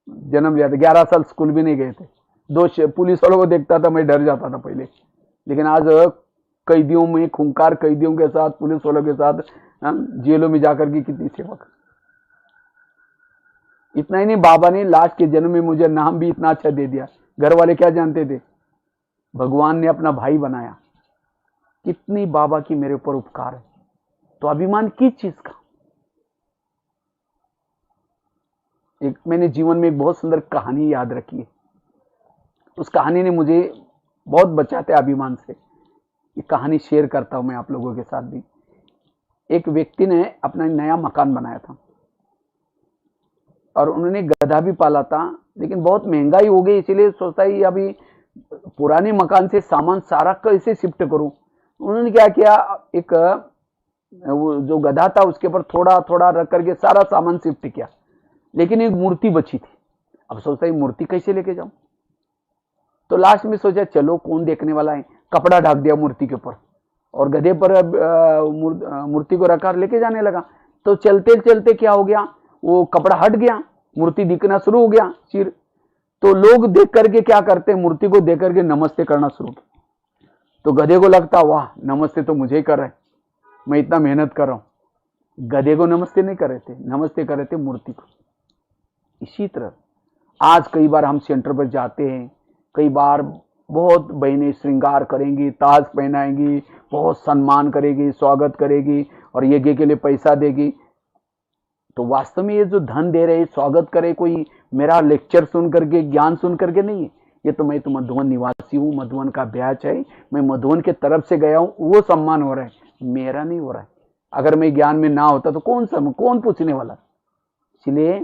Speaker 1: जन्म लिया था, 11 साल स्कूल भी नहीं गए थे, 2 पुलिस वालों को देखता था मैं डर जाता था पहले। लेकिन आज कैदियों में, खूंखार कैदियों के साथ, पुलिस वालों के साथ जेलों में जाकर के कितनी सेवा। इतना ही नहीं, बाबा ने लास्ट के जन्म में मुझे नाम भी इतना अच्छा दे दिया। घर वाले क्या जानते थे, भगवान ने अपना भाई बनाया। कितनी बाबा की मेरे ऊपर उपकार है। तो अभिमान किस चीज का। एक मैंने जीवन में एक बहुत सुंदर कहानी याद रखी है, उस कहानी ने मुझे बहुत बचाते अभिमान से। ये कहानी शेयर करता हूं मैं आप लोगों के साथ भी। एक व्यक्ति ने अपना नया मकान बनाया था और उन्होंने गधा भी पाला था, लेकिन बहुत महंगाई हो गई, इसीलिए सोचता ही अभी पुराने मकान से सामान सारा कैसे शिफ्ट करूं। उन्होंने क्या किया, एक वो जो गधा था उसके ऊपर थोड़ा थोड़ा रख करके सारा सामान शिफ्ट किया, लेकिन एक मूर्ति बची थी। अब सोचता है मूर्ति कैसे लेके जाऊं। तो लास्ट में सोचा चलो कौन देखने वाला है, कपड़ा ढक दिया मूर्ति के ऊपर और गधे पर मूर्ति को रखा लेके जाने लगा। तो चलते चलते क्या हो गया, वो कपड़ा हट गया, मूर्ति दिखना शुरू हो गया सिर। तो लोग देख करके क्या करते, मूर्ति को देख करके नमस्ते करना शुरू किया। तो गधे को लगता वाह नमस्ते तो मुझे ही कर रहे, मैं इतना मेहनत कर रहा हूं। गधे को नमस्ते नहीं कर रहे थे, नमस्ते कर रहे थे मूर्ति को। इसी तरह आज कई बार हम सेंटर पर जाते हैं, कई बार बहुत बहनें श्रृंगार करेंगी, ताज पहनाएंगी, बहुत सम्मान करेगी, स्वागत करेगी और यज्ञ के लिए पैसा देगी। तो वास्तव में ये जो धन दे रहे, स्वागत करे, कोई मेरा लेक्चर सुन करके, ज्ञान सुन करके नहीं है। ये तो मैं तो मधुबन निवासी हूँ, मधुबन का बैच है, मैं मधुबन के तरफ से गया हूँ, वो सम्मान हो रहा है, मेरा नहीं हो रहा है। अगर मैं ज्ञान में ना होता तो कौन पूछने वाला। इसलिए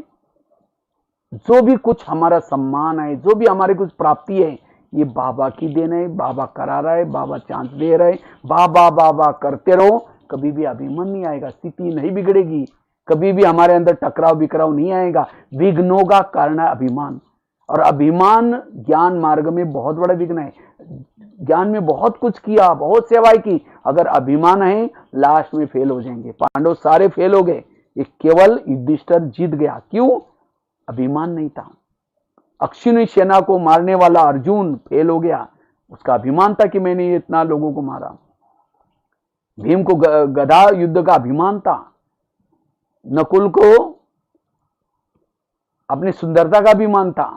Speaker 1: जो भी कुछ हमारा सम्मान है, जो भी हमारी कुछ प्राप्ति है, ये बाबा की देन है। बाबा करा रहा है, बाबा चांस दे रहे, बाबा बाबा करते रहो, कभी भी अभिमान नहीं आएगा, स्थिति नहीं बिगड़ेगी, कभी भी हमारे अंदर टकराव बिकराव नहीं आएगा। विघ्नों का कारण है अभिमान, और अभिमान ज्ञान मार्ग में बहुत बड़ा विघ्न है। ज्ञान में बहुत कुछ किया, बहुत सेवाएं की, अगर अभिमान है लास्ट में फेल हो जाएंगे। पांडव सारे फेल हो गए, एक केवल युधिष्ठिर जीत गया। क्यों? अभिमान नहीं था। अक्षिणी सेना को मारने वाला अर्जुन फेल हो गया, उसका अभिमान था कि मैंने इतना लोगों को मारा। भीम को गदा युद्ध का अभिमान था, नकुल को अपनी सुंदरता का अभिमान था,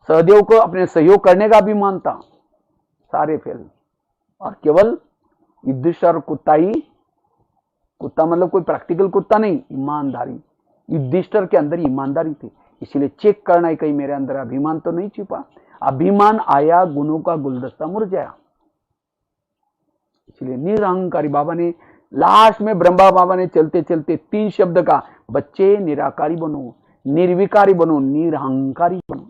Speaker 1: सहदेव को अपने सहयोग करने का अभिमान था, सारे फेल। और केवल युधिष्ठिर कुत्ता मतलब कोई प्रैक्टिकल कुत्ता नहीं, ईमानदारी। युधिष्ठिर के अंदर ईमानदारी थी, इसलिए चेक करना है कहीं मेरे अंदर अभिमान तो नहीं छिपा। अभिमान आया, गुणों का गुलदस्ता मुरझाया। इसलिए निरहंकारी बाबा ने लास्ट में, ब्रह्मा बाबा ने चलते चलते 3 शब्द का, बच्चे निराकारी बनो, निर्विकारी बनो, निरहंकारी बनो।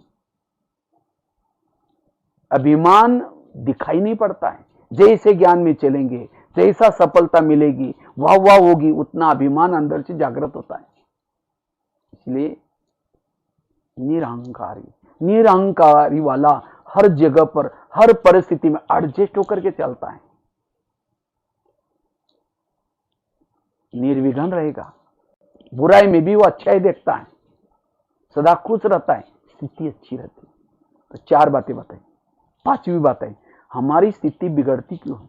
Speaker 1: अभिमान दिखाई नहीं पड़ता है। जैसे ज्ञान में चलेंगे, जैसा सफलता मिलेगी, वाह वाह होगी, उतना अभिमान अंदर से जागृत होता है। इसलिए निरहंकारी वाला हर जगह पर, हर परिस्थिति में एडजस्ट होकर के चलता है, निर्विघ्न रहेगा। बुराई में भी वो अच्छा ही देखता है, सदा खुश रहता है, स्थिति अच्छी रहती है। तो 4 बातें बताई। 5वीं बात है, हमारी स्थिति बिगड़ती क्यों है?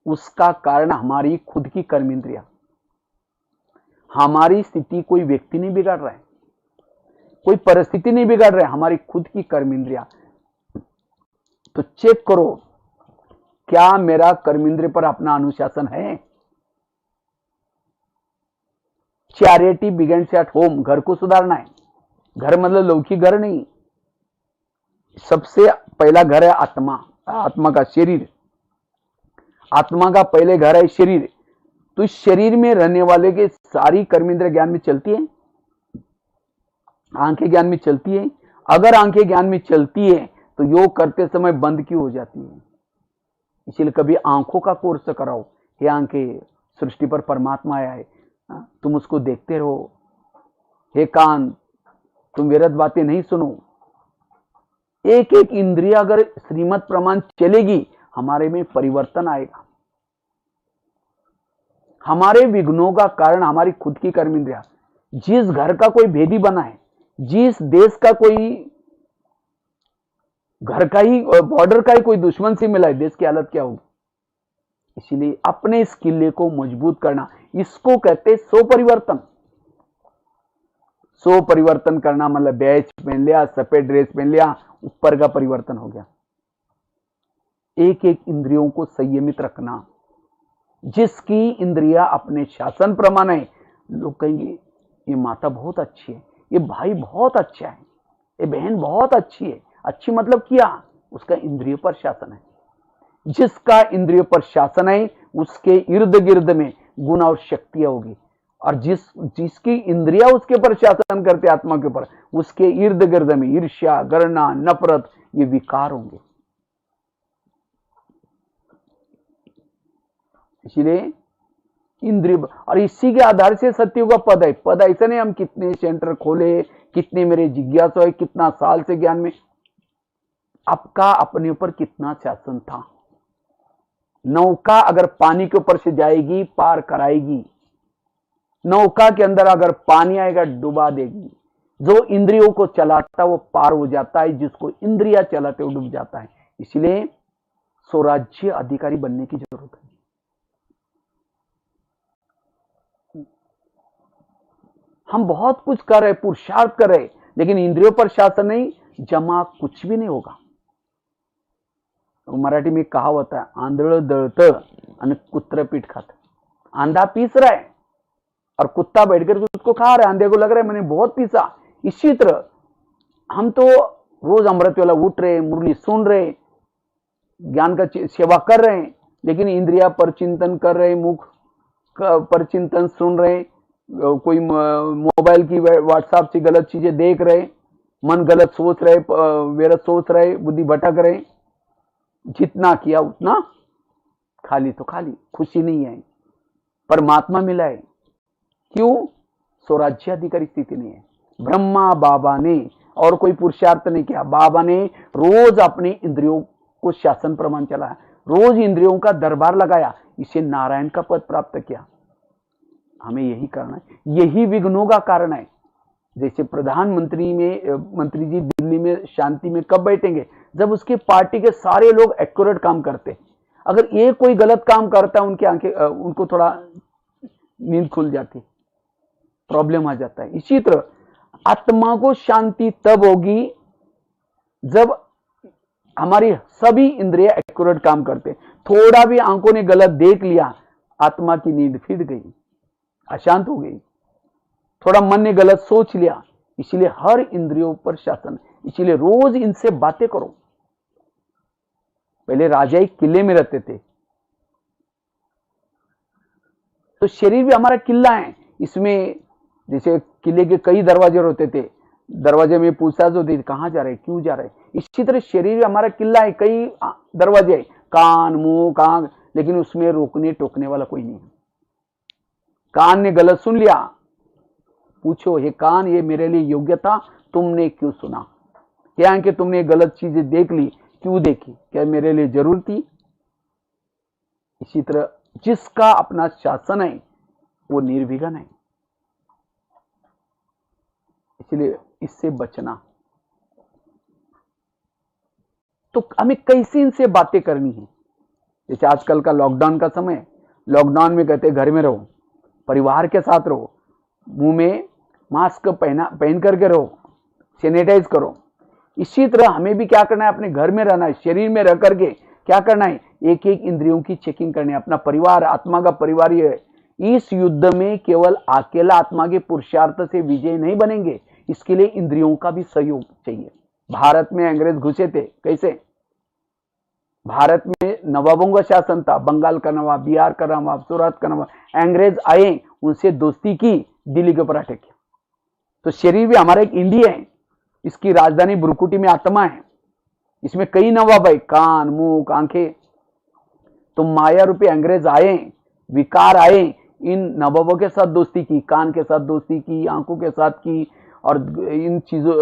Speaker 1: उसका कारण हमारी खुद की कर्म इंद्रिया। हमारी स्थिति कोई व्यक्ति नहीं बिगाड़ रहा है, कोई परिस्थिति नहीं बिगाड़ रहा है, हमारी खुद की कर्म इंद्रिया। तो चेक करो, क्या मेरा कर्म इंद्रिय पर अपना अनुशासन है? Charity begins at home. घर को सुधारना है। घर मतलब लौकिक घर नहीं, सबसे पहला घर है आत्मा, आत्मा का शरीर। आत्मा का पहले घर है शरीर। तो इस शरीर में रहने वाले के सारी कर्म इंद्रिय ज्ञान में चलती है, आंखें ज्ञान में चलती है। अगर आंखें ज्ञान में चलती है तो योग करते समय बंद क्यों हो जाती है? इसलिए कभी आंखों का कोर्स कराओ। हे आंखें, सृष्टि पर परमात्मा आया है, तुम उसको देखते रहो। हे कान, तुम व्यर्थ बातें नहीं सुनो। एक एक इंद्रिय अगर श्रीमत प्रमाण चलेगी, हमारे में परिवर्तन आएगा। हमारे विघ्नों का कारण हमारी खुद की कर्म इंद्रिया। जिस घर का कोई भेदी बना है, जिस देश का कोई घर का ही, बॉर्डर का ही कोई दुश्मन से मिला है, देश की हालत क्या होगी? इसलिए अपने इस किले को मजबूत करना, इसको कहते सो परिवर्तन। सो परिवर्तन करना मतलब बैच पहन लिया, सफेद ड्रेस पहन लिया, ऊपर का परिवर्तन हो गया। एक एक इंद्रियों को संयमित रखना। जिसकी इंद्रिया अपने शासन प्रमाण है, लोग कहेंगे ये माता बहुत अच्छी है, ये भाई बहुत अच्छा है, ये बहन बहुत अच्छी है। अच्छी मतलब क्या? उसका इंद्रिय पर शासन है। जिसका इंद्रिय पर शासन है, उसके इर्द गिर्द में गुण और शक्तियां होगी। और जिसकी इंद्रिया उसके पर शासन करते आत्मा के ऊपर, उसके इर्द गिर्द में ईर्ष्या, घृणा, नफरत, ये विकार होंगे। इसलिए इंद्रिय, और इसी के आधार से सत्य का पद है। पद ऐसा नहीं हम कितने सेंटर खोले, कितने मेरे जिज्ञासा है, कितना साल से ज्ञान में। आपका अपने ऊपर कितना शासन था। नौका अगर पानी के ऊपर से जाएगी पार कराएगी, नौका के अंदर अगर पानी आएगा डुबा देगी। जो इंद्रियों को चलाता वो पार हो जाता है, जिसको इंद्रिया चलाते वो डूब जाता है। इसलिए स्वराज्य अधिकारी बनने की जरूरत है। हम बहुत कुछ कर रहे, पुरुषार्थ कर रहे, लेकिन इंद्रियों पर शासन नहीं, जमा कुछ भी नहीं होगा। मराठी में कहावत है, आंधळ दळतं आणि कुत्र पीठ खात। आंधा पीस रहा है और कुत्ता बैठकर उसको खा रहा है। आंधे को लग रहा है मैंने बहुत पीसा। इसी तरह हम तो रोज अमृत वेला उठ रहे, मुरली सुन रहे, ज्ञान का सेवा कर रहे हैं, लेकिन इंद्रिया पर चिंतन कर रहे, मुख पर चिंतन सुन रहे, कोई मोबाइल की व्हाट्सएप से गलत चीजें देख रहे, मन गलत सोच रहे, व्यर्थ सोच रहे, बुद्धि भटक रहे। जितना किया उतना खाली तो खाली, खुशी नहीं है, परमात्मा मिला है। क्यों? स्वराज्याधिकारी स्थिति नहीं है। ब्रह्मा बाबा ने और कोई पुरुषार्थ नहीं किया, बाबा ने रोज अपने इंद्रियों को शासन प्रमाण चलाया, रोज इंद्रियों का दरबार लगाया, इसे नारायण का पद प्राप्त किया। हमें यही करना है, यही विघ्नों का कारण है। जैसे प्रधानमंत्री मंत्री जी दिल्ली में शांति में कब बैठेंगे? जब उसके पार्टी के सारे लोग एक्यूरेट काम करते। अगर ये कोई गलत काम करता है, उनकी आंखें उनको थोड़ा नींद खुल जाती, प्रॉब्लम आ जाता है। इसी तरह आत्मा को शांति तब होगी जब हमारी सभी इंद्रिय एक्यूरेट काम करते। थोड़ा भी आंखों ने गलत देख लिया, आत्मा की नींद फिर गई, अशांत हो गई। थोड़ा मन ने गलत सोच लिया, इसीलिए हर इंद्रियों पर शासन। इसीलिए रोज इनसे बातें करो। पहले राजा एक किले में रहते थे, तो शरीर भी हमारा किला है। इसमें जैसे किले के कई दरवाजे होते थे, दरवाजे में पूछताछ होती थी, कहां जा रहे, क्यों जा रहे। इसी तरह शरीर भी हमारा किला है, कई दरवाजे, कान मुंह आंख, लेकिन उसमें रोकने टोकने वाला कोई नहीं। कान ने गलत सुन लिया, पूछो, हे कान ये मेरे लिए योग्य था, तुमने क्यों सुना? क्या कि तुमने गलत चीजें देख ली, क्यों देखी, क्या मेरे लिए जरूर थी? इसी तरह जिसका अपना शासन है वो निर्विघ्न है। इसलिए इससे बचना। तो हमें कैसे इनसे बातें करनी है? जैसे आजकल का लॉकडाउन का समय, लॉकडाउन में कहते घर में रहो, परिवार के साथ रहो, मुंह में मास्क पहन करके रहो, सैनिटाइज करो। इसी तरह हमें भी क्या करना है, अपने घर में रहना है, शरीर में रह करके क्या करना है, एक एक इंद्रियों की चेकिंग करनी है। अपना परिवार, आत्मा का परिवार ये है। इस युद्ध में केवल अकेला आत्मा के पुरुषार्थ से विजय नहीं बनेंगे, इसके लिए इंद्रियों का भी सहयोग चाहिए। भारत में अंग्रेज घुसे थे, कैसे? भारत में नवाबों का शासन था, बंगाल का नवाब, बिहार का नवाब, सूरत का नवाब। अंग्रेज आए, उनसे दोस्ती की, दिल्ली के ऊपर अटैक किया। तो शरीर भी हमारा एक इंडिया है, इसकी राजधानी ब्रुकुटी में आत्मा है, इसमें कई नवाब है, कान मुंह आंखें। तो माया रूपी अंग्रेज आए, विकार आए, इन नवाबों के साथ दोस्ती की, कान के साथ दोस्ती की, आंखों के साथ की, और इन चीजों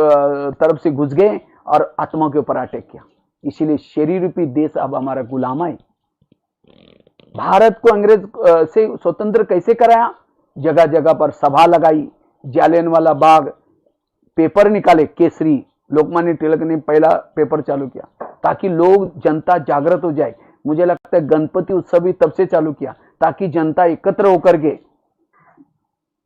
Speaker 1: तरफ से घुस गए और आत्मा के ऊपर अटैक किया। इसीलिए शरीर रूपी देश अब हमारा गुलाम है। भारत को अंग्रेज से स्वतंत्र कैसे कराया? जगह जगह पर सभा लगाई, जालियनवाला बाग, पेपर निकाले, केसरी, लोकमान्य तिलक ने पहला पेपर चालू किया, ताकि लोग, जनता जागृत हो जाए। मुझे लगता है गणपति उत्सव भी तब से चालू किया, ताकि जनता एकत्र होकर के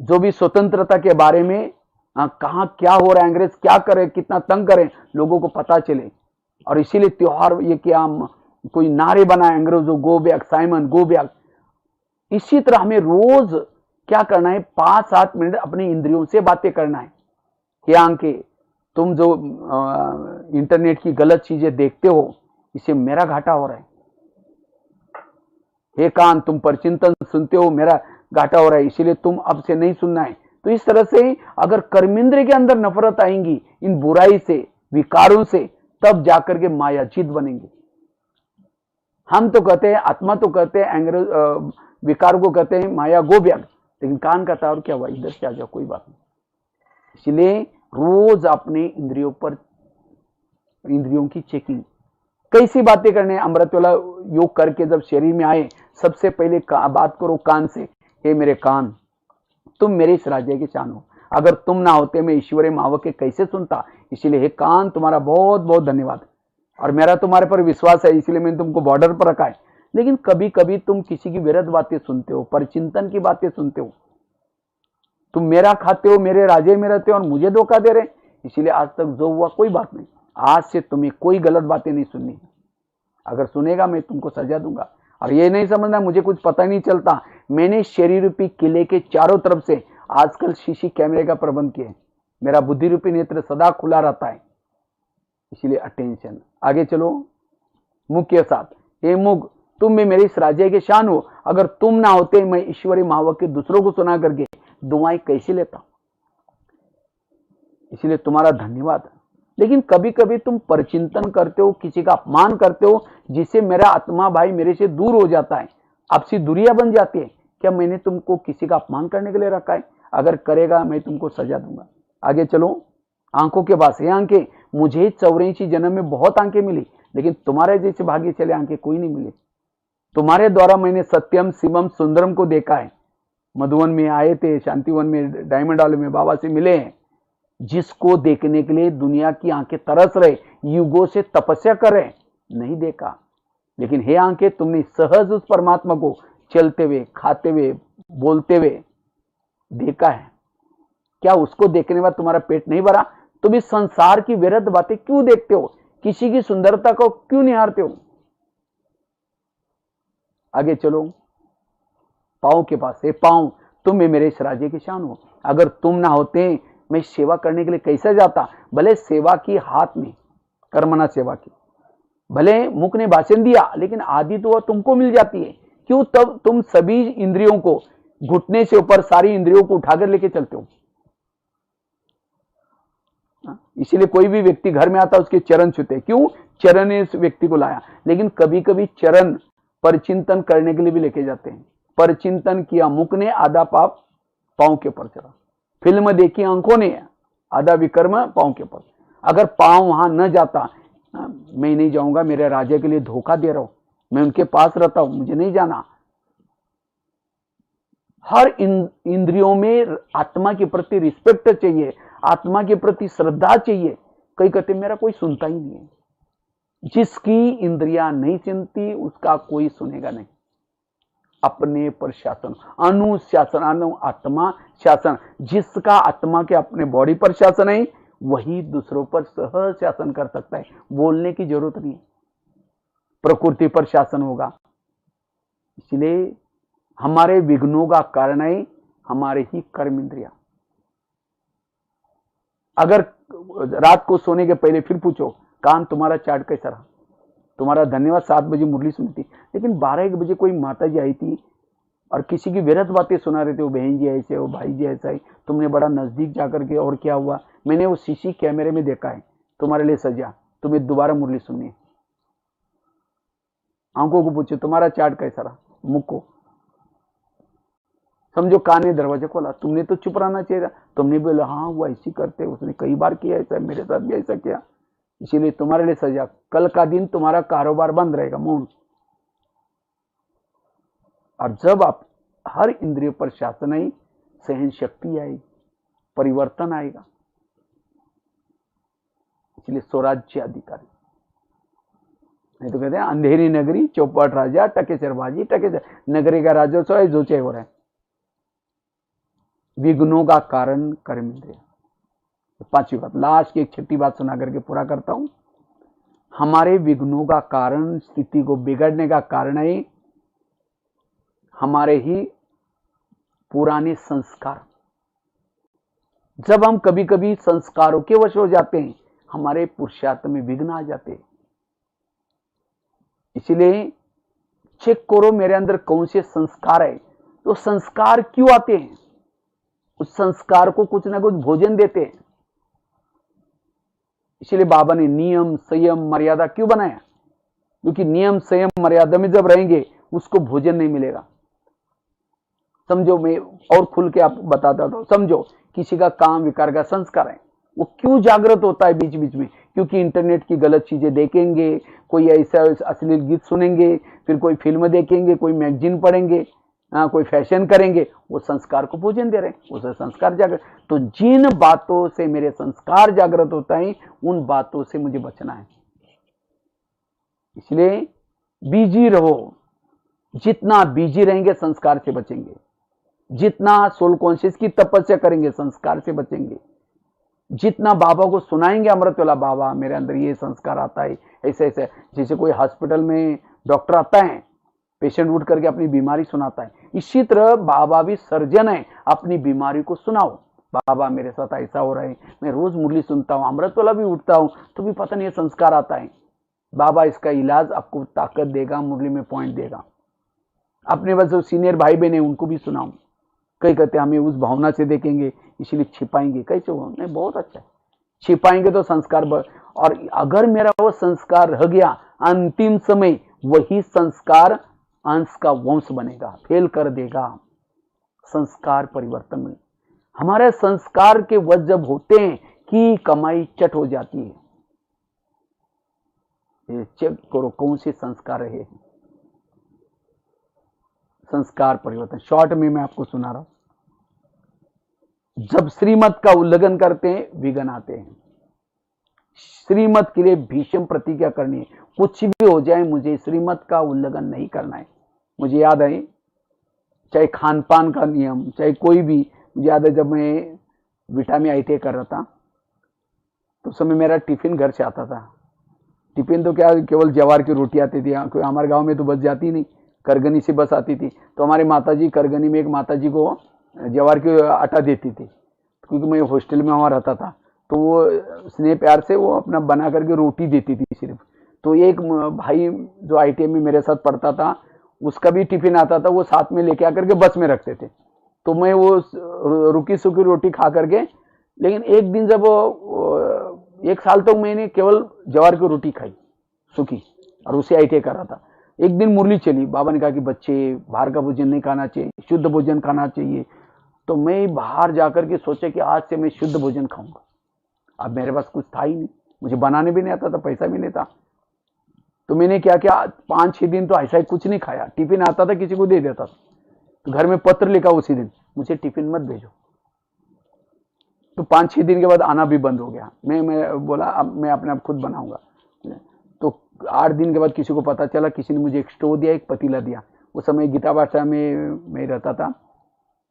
Speaker 1: जो भी स्वतंत्रता के बारे में कहां क्या हो रहा है, अंग्रेज क्या करे, कितना तंग करे, लोगों को पता चले। और इसीलिए त्योहार ये क्या कोई नारे बनाए अंग्रेजों, go back Simon, go back. इसी तरह हमें रोज क्या करना है, 5-7 मिनट अपनी इंद्रियों से बातें करना है। क्या अंके, तुम जो इंटरनेट की गलत चीजें देखते हो, इससे मेरा घाटा हो रहा है। हे कान, तुम परचिंतन सुनते हो, मेरा घाटा हो रहा है, इसीलिए तुम अब से नहीं सुनना है। तो इस तरह से अगर कर्मेंद्र के अंदर नफरत आएंगी इन बुराई से, विकारों से, तब जाकर के माया जीत बनेंगे। हम तो कहते हैं, आत्मा तो कहते हैं, अंग्रेज विकार को कहते हैं माया गो ब्याग, लेकिन कान कहता है और क्या हुआ, इधर से आ जाओ, कोई बात नहीं। इसलिए रोज अपने इंद्रियों की चेकिंग, कैसी बातें करने? अमृत वाला योग करके जब शरीर में आए, सबसे पहले बात करो कान से, हे मेरे कान, तुम मेरे इस राज्य की शान हो, अगर तुम ना होते मैं ईश्वरी मावक के कैसे सुनता। इसलिए हे कान, तुम्हारा बहुत बहुत धन्यवाद, और मेरा तुम्हारे पर विश्वास है, इसलिए मैंने तुमको बॉर्डर पर रखा है। लेकिन कभी कभी तुम किसी की विरुद्ध बातें सुनते हो, परचिंतन की बातें सुनते हो, तुम मेरा खाते हो, मेरे राज्य में रहते हो और मुझे धोखा दे रहे। इसीलिए आज तक जो हुआ कोई बात नहीं, आज से तुम्हें कोई गलत बातें नहीं सुननी, अगर सुनेगा मैं तुमको सजा दूंगा। और ये नहीं समझना मुझे कुछ पता नहीं चलता, मैंने शरीर रूपी किले के चारों तरफ से आजकल सीसी कैमरे का प्रबंध किया है, मेरा बुद्धि रूपी नेत्र सदा खुला रहता है। इसलिए अटेंशन। आगे चलो, मुख के साथ, हे मुख, तुम भी मेरे इस राज्य के शान हो, अगर तुम ना होते मैं ईश्वरी महावक के दूसरों को सुना करके दुआएं कैसे लेता। इसलिए तुम्हारा धन्यवाद। लेकिन कभी कभी तुम परचिंतन करते हो, किसी का अपमान करते हो, जिससे मेरा आत्मा भाई मेरे से दूर हो जाता है, आपसी दूरियां बन जाती है। क्या मैंने तुमको किसी का अपमान करने के लिए रखा है? अगर करेगा मैं तुमको सजा दूंगा। आगे चलो, आंखों के पास, ये आंखें, मुझे 84 जन्म में बहुत आंखें मिली, लेकिन तुम्हारे जैसे भाग्य चले आंखें कोई नहीं मिली। तुम्हारे द्वारा मैंने सत्यम शिवम सुंदरम को देखा है। मधुवन में आए थे, शांतिवन में, डायमंड हॉल में बाबा से मिले हैं, जिसको देखने के लिए दुनिया की आंखें तरस रहे, युगों से तपस्या कर रहे, नहीं देखा। लेकिन हे आंखें, तुमने सहज उस परमात्मा को चलते हुए, खाते हुए, बोलते हुए देखा है। क्या उसको देखने के बाद तुम्हारा पेट नहीं भरा? तुम इस संसार की व्यर्थ बातें क्यों देखते हो? किसी की सुंदरता को क्यों निहारते हो? आगे चलो, पांव के पास, हे पांव, तुम भी मेरे इस राज्य की शान हो, अगर तुम ना होते मैं सेवा करने के लिए कैसे जाता। भले सेवा की हाथ में, कर्मना सेवा की, भले मुख ने भाषण दिया, लेकिन आदि तो वह तुमको मिल जाती है। क्यों तब तुम सभी इंद्रियों को, घुटने से ऊपर सारी इंद्रियों को उठाकर लेके चलते हो? इसीलिए कोई भी व्यक्ति घर में आता उसके चरण छूते, क्यों? चरण ने इस व्यक्ति को लाया। लेकिन कभी कभी चरण परचिंतन करने के लिए भी लेके जाते हैं। परचिंतन किया मुख ने, आधा पाप पांव के ऊपर चढ़ा। फिल्म देखी आंखों ने, आधा विकर्म पांव के ऊपर। अगर पांव वहां न जाता, मैं नहीं जाऊंगा, मेरे राजा के लिए धोखा दे रहा हूं, मैं उनके पास रहता हूं, मुझे नहीं जाना। हर इंद्रियों में आत्मा के प्रति रिस्पेक्ट चाहिए, आत्मा के प्रति श्रद्धा चाहिए। कई कहते मेरा कोई सुनता ही नहीं है। जिसकी इंद्रियां नहीं सुनती उसका कोई सुनेगा नहीं। अपने पर शासन, अनुशासन, आत्मा शासन। जिसका आत्मा के अपने बॉडी पर शासन है, वही दूसरों पर सहज शासन कर सकता है, बोलने की जरूरत नहीं। प्रकृति पर शासन होगा। इसलिए हमारे विघ्नों का कारण है हमारे ही कर्म इंद्रिया। अगर रात को सोने के पहले फिर पूछो, कान तुम्हारा चार्ट कैसा रहा? तुम्हारा धन्यवाद, 7 बजे मुरली सुनी थी, लेकिन 12-1 बजे कोई माता जी आई थी और किसी की विरत बातें सुना रहे थे, वो बहन जी ऐसे, वो भाई जी ऐसा है, तुमने बड़ा नजदीक जाकर के, और क्या हुआ? मैंने वो सीसी कैमरे में देखा है, तुम्हारे लिए सजा, तुम्हें दोबारा मुरली सुननी है। आंखों को पूछो तुम्हारा चार्ट कैसा रहा, मुख को समझो, कान ने दरवाजा खोला, तुमने तो चुप रहना चाहिए था, तुमने बोला हाँ वो ऐसी करते, उसने कई बार किया ऐसा, मेरे साथ भी ऐसा किया, इसीलिए तुम्हारे लिए सजा। कल का दिन तुम्हारा कारोबार बंद रहेगा, मौन। और जब आप हर इंद्रिय पर शासन आई, सहन शक्ति आएगी, परिवर्तन आएगा। इसलिए स्वराज्य अधिकारी, नहीं तो कहते हैं अंधेरी नगरी चौपट राजा, टकेसर बाजी, टकेसर नगरी का राजा सो है जो चाहे हो रहा है। विघ्नों का कारण कर्म इंद्रिय। 5वीं बात, लास्ट की एक 6ठी बात सुना करके पूरा करता हूं। हमारे विघ्नों का कारण, स्थिति को बिगड़ने का कारण है हमारे ही पुराने संस्कार। जब हम कभी कभी संस्कारों के वश हो जाते हैं, हमारे पुरुषार्थ में विघ्न आ जाते हैं। इसलिए चेक करो मेरे अंदर कौन से संस्कार है, तो संस्कार क्यों आते हैं? उस संस्कार को कुछ ना कुछ भोजन देते हैं। इसलिए बाबा ने नियम, संयम, मर्यादा क्यों बनाया? क्योंकि नियम, संयम, मर्यादा में जब रहेंगे उसको भोजन नहीं मिलेगा। समझो, मैं और खुल के आप बताता था, समझो किसी का काम विकार का संस्कार है, वो क्यों जागृत होता है बीच बीच में? क्योंकि इंटरनेट की गलत चीजें देखेंगे, कोई ऐसा अश्लील गीत सुनेंगे, फिर कोई फिल्म देखेंगे, कोई मैगजीन पढ़ेंगे, कोई फैशन करेंगे, वो संस्कार को भोजन दे रहे हैं, उससे संस्कार जागृत। तो जिन बातों से मेरे संस्कार जागृत होता है उन बातों से मुझे बचना है। इसलिए बिजी रहो, जितना बिजी रहेंगे संस्कार से बचेंगे, जितना सोल कॉन्शियस की तपस्या करेंगे संस्कार से बचेंगे, जितना बाबा को सुनाएंगे अमृत वाला, बाबा मेरे अंदर ये संस्कार आता है, ऐसे ऐसे। जैसे कोई हॉस्पिटल में डॉक्टर आता है, पेशेंट उठ करके अपनी बीमारी सुनाता है, इसी तरह बाबा भी सर्जन है, अपनी बीमारी को सुनाओ। बाबा मेरे साथ ऐसा हो रहा है, मैं रोज मुरली सुनता हूँ, अमृत वाला भी उठता हूँ, तो भी पता नहीं संस्कार आता है। बाबा इसका इलाज आपको ताकत देगा, मुरली में पॉइंट देगा। अपने बस सीनियर भाई बहन है उनको भी सुनाओ। कई कहते हमें उस भावना से देखेंगे इसलिए छिपाएंगे, कैसे हो? नहीं, बहुत अच्छा है, छिपाएंगे तो संस्कार और अगर मेरा वो संस्कार रह गया, अंतिम समय वही संस्कार अंश का वंश बनेगा, फेल कर देगा। संस्कार परिवर्तन में हमारे संस्कार के वश जब होते हैं कि कमाई चट हो जाती है। ये चेक करो कौन से संस्कार रहे। संस्कार परिवर्तन शॉर्ट में मैं आपको सुना रहा हूं। जब श्रीमत का उल्लंघन करते हैं विघ्न आते हैं। श्रीमत के लिए भीषण प्रतिज्ञा करनी है, कुछ भी हो जाए मुझे श्रीमत का उल्लंघन नहीं करना है। मुझे याद है, चाहे खान पान का नियम, चाहे कोई भी, मुझे याद है जब मैं विटा में ITI कर रहा था तो उस समय मेरा टिफिन घर से आता था। टिफिन तो क्या, केवल जवार की रोटी आती थी, कोई हमारे गांव में तो बस जाती नहीं, करगनी से बस आती थी। तो हमारी माताजी करगनी में एक माताजी को जवार की आटा देती थी, क्योंकि मैं हॉस्टल में वहाँ रहता था, तो वो स्नेह प्यार से वो अपना बना करके रोटी देती थी सिर्फ। तो एक भाई जो ITI में मेरे साथ पढ़ता था, उसका भी टिफिन आता था, वो साथ में लेके आकर के बस में रखते थे। तो मैं वो रुकी सूखी रोटी खा करके, लेकिन एक दिन जब 1 साल तक मैंने केवल जवार की रोटी खाई सूखी, और उसे ITI कर रहा था। एक दिन मुरली चली, बाबा ने कहा कि बच्चे बाहर का भोजन नहीं खाना चाहिए, शुद्ध भोजन खाना चाहिए। तो मैं बाहर जाकर के सोचा कि आज से मैं शुद्ध भोजन खाऊंगा। अब मेरे पास कुछ था ही नहीं, मुझे बनाने भी नहीं आता था, पैसा भी नहीं था। तो मैंने क्या किया, 5-6 दिन तो ऐसा ही कुछ नहीं खाया। टिफिन आता था, किसी को दे देता था। तो घर में पत्र लिखा उसी दिन, मुझे टिफिन मत भेजो। तो 5-6 दिन के बाद आना भी बंद हो गया। मैं बोला अब मैं अपने आप खुद बनाऊंगा। तो 8 दिन के बाद किसी को पता चला, किसी ने मुझे एक स्टोव दिया, एक पतीला दिया। उस समय गीता बादशाह में मैं रहता था,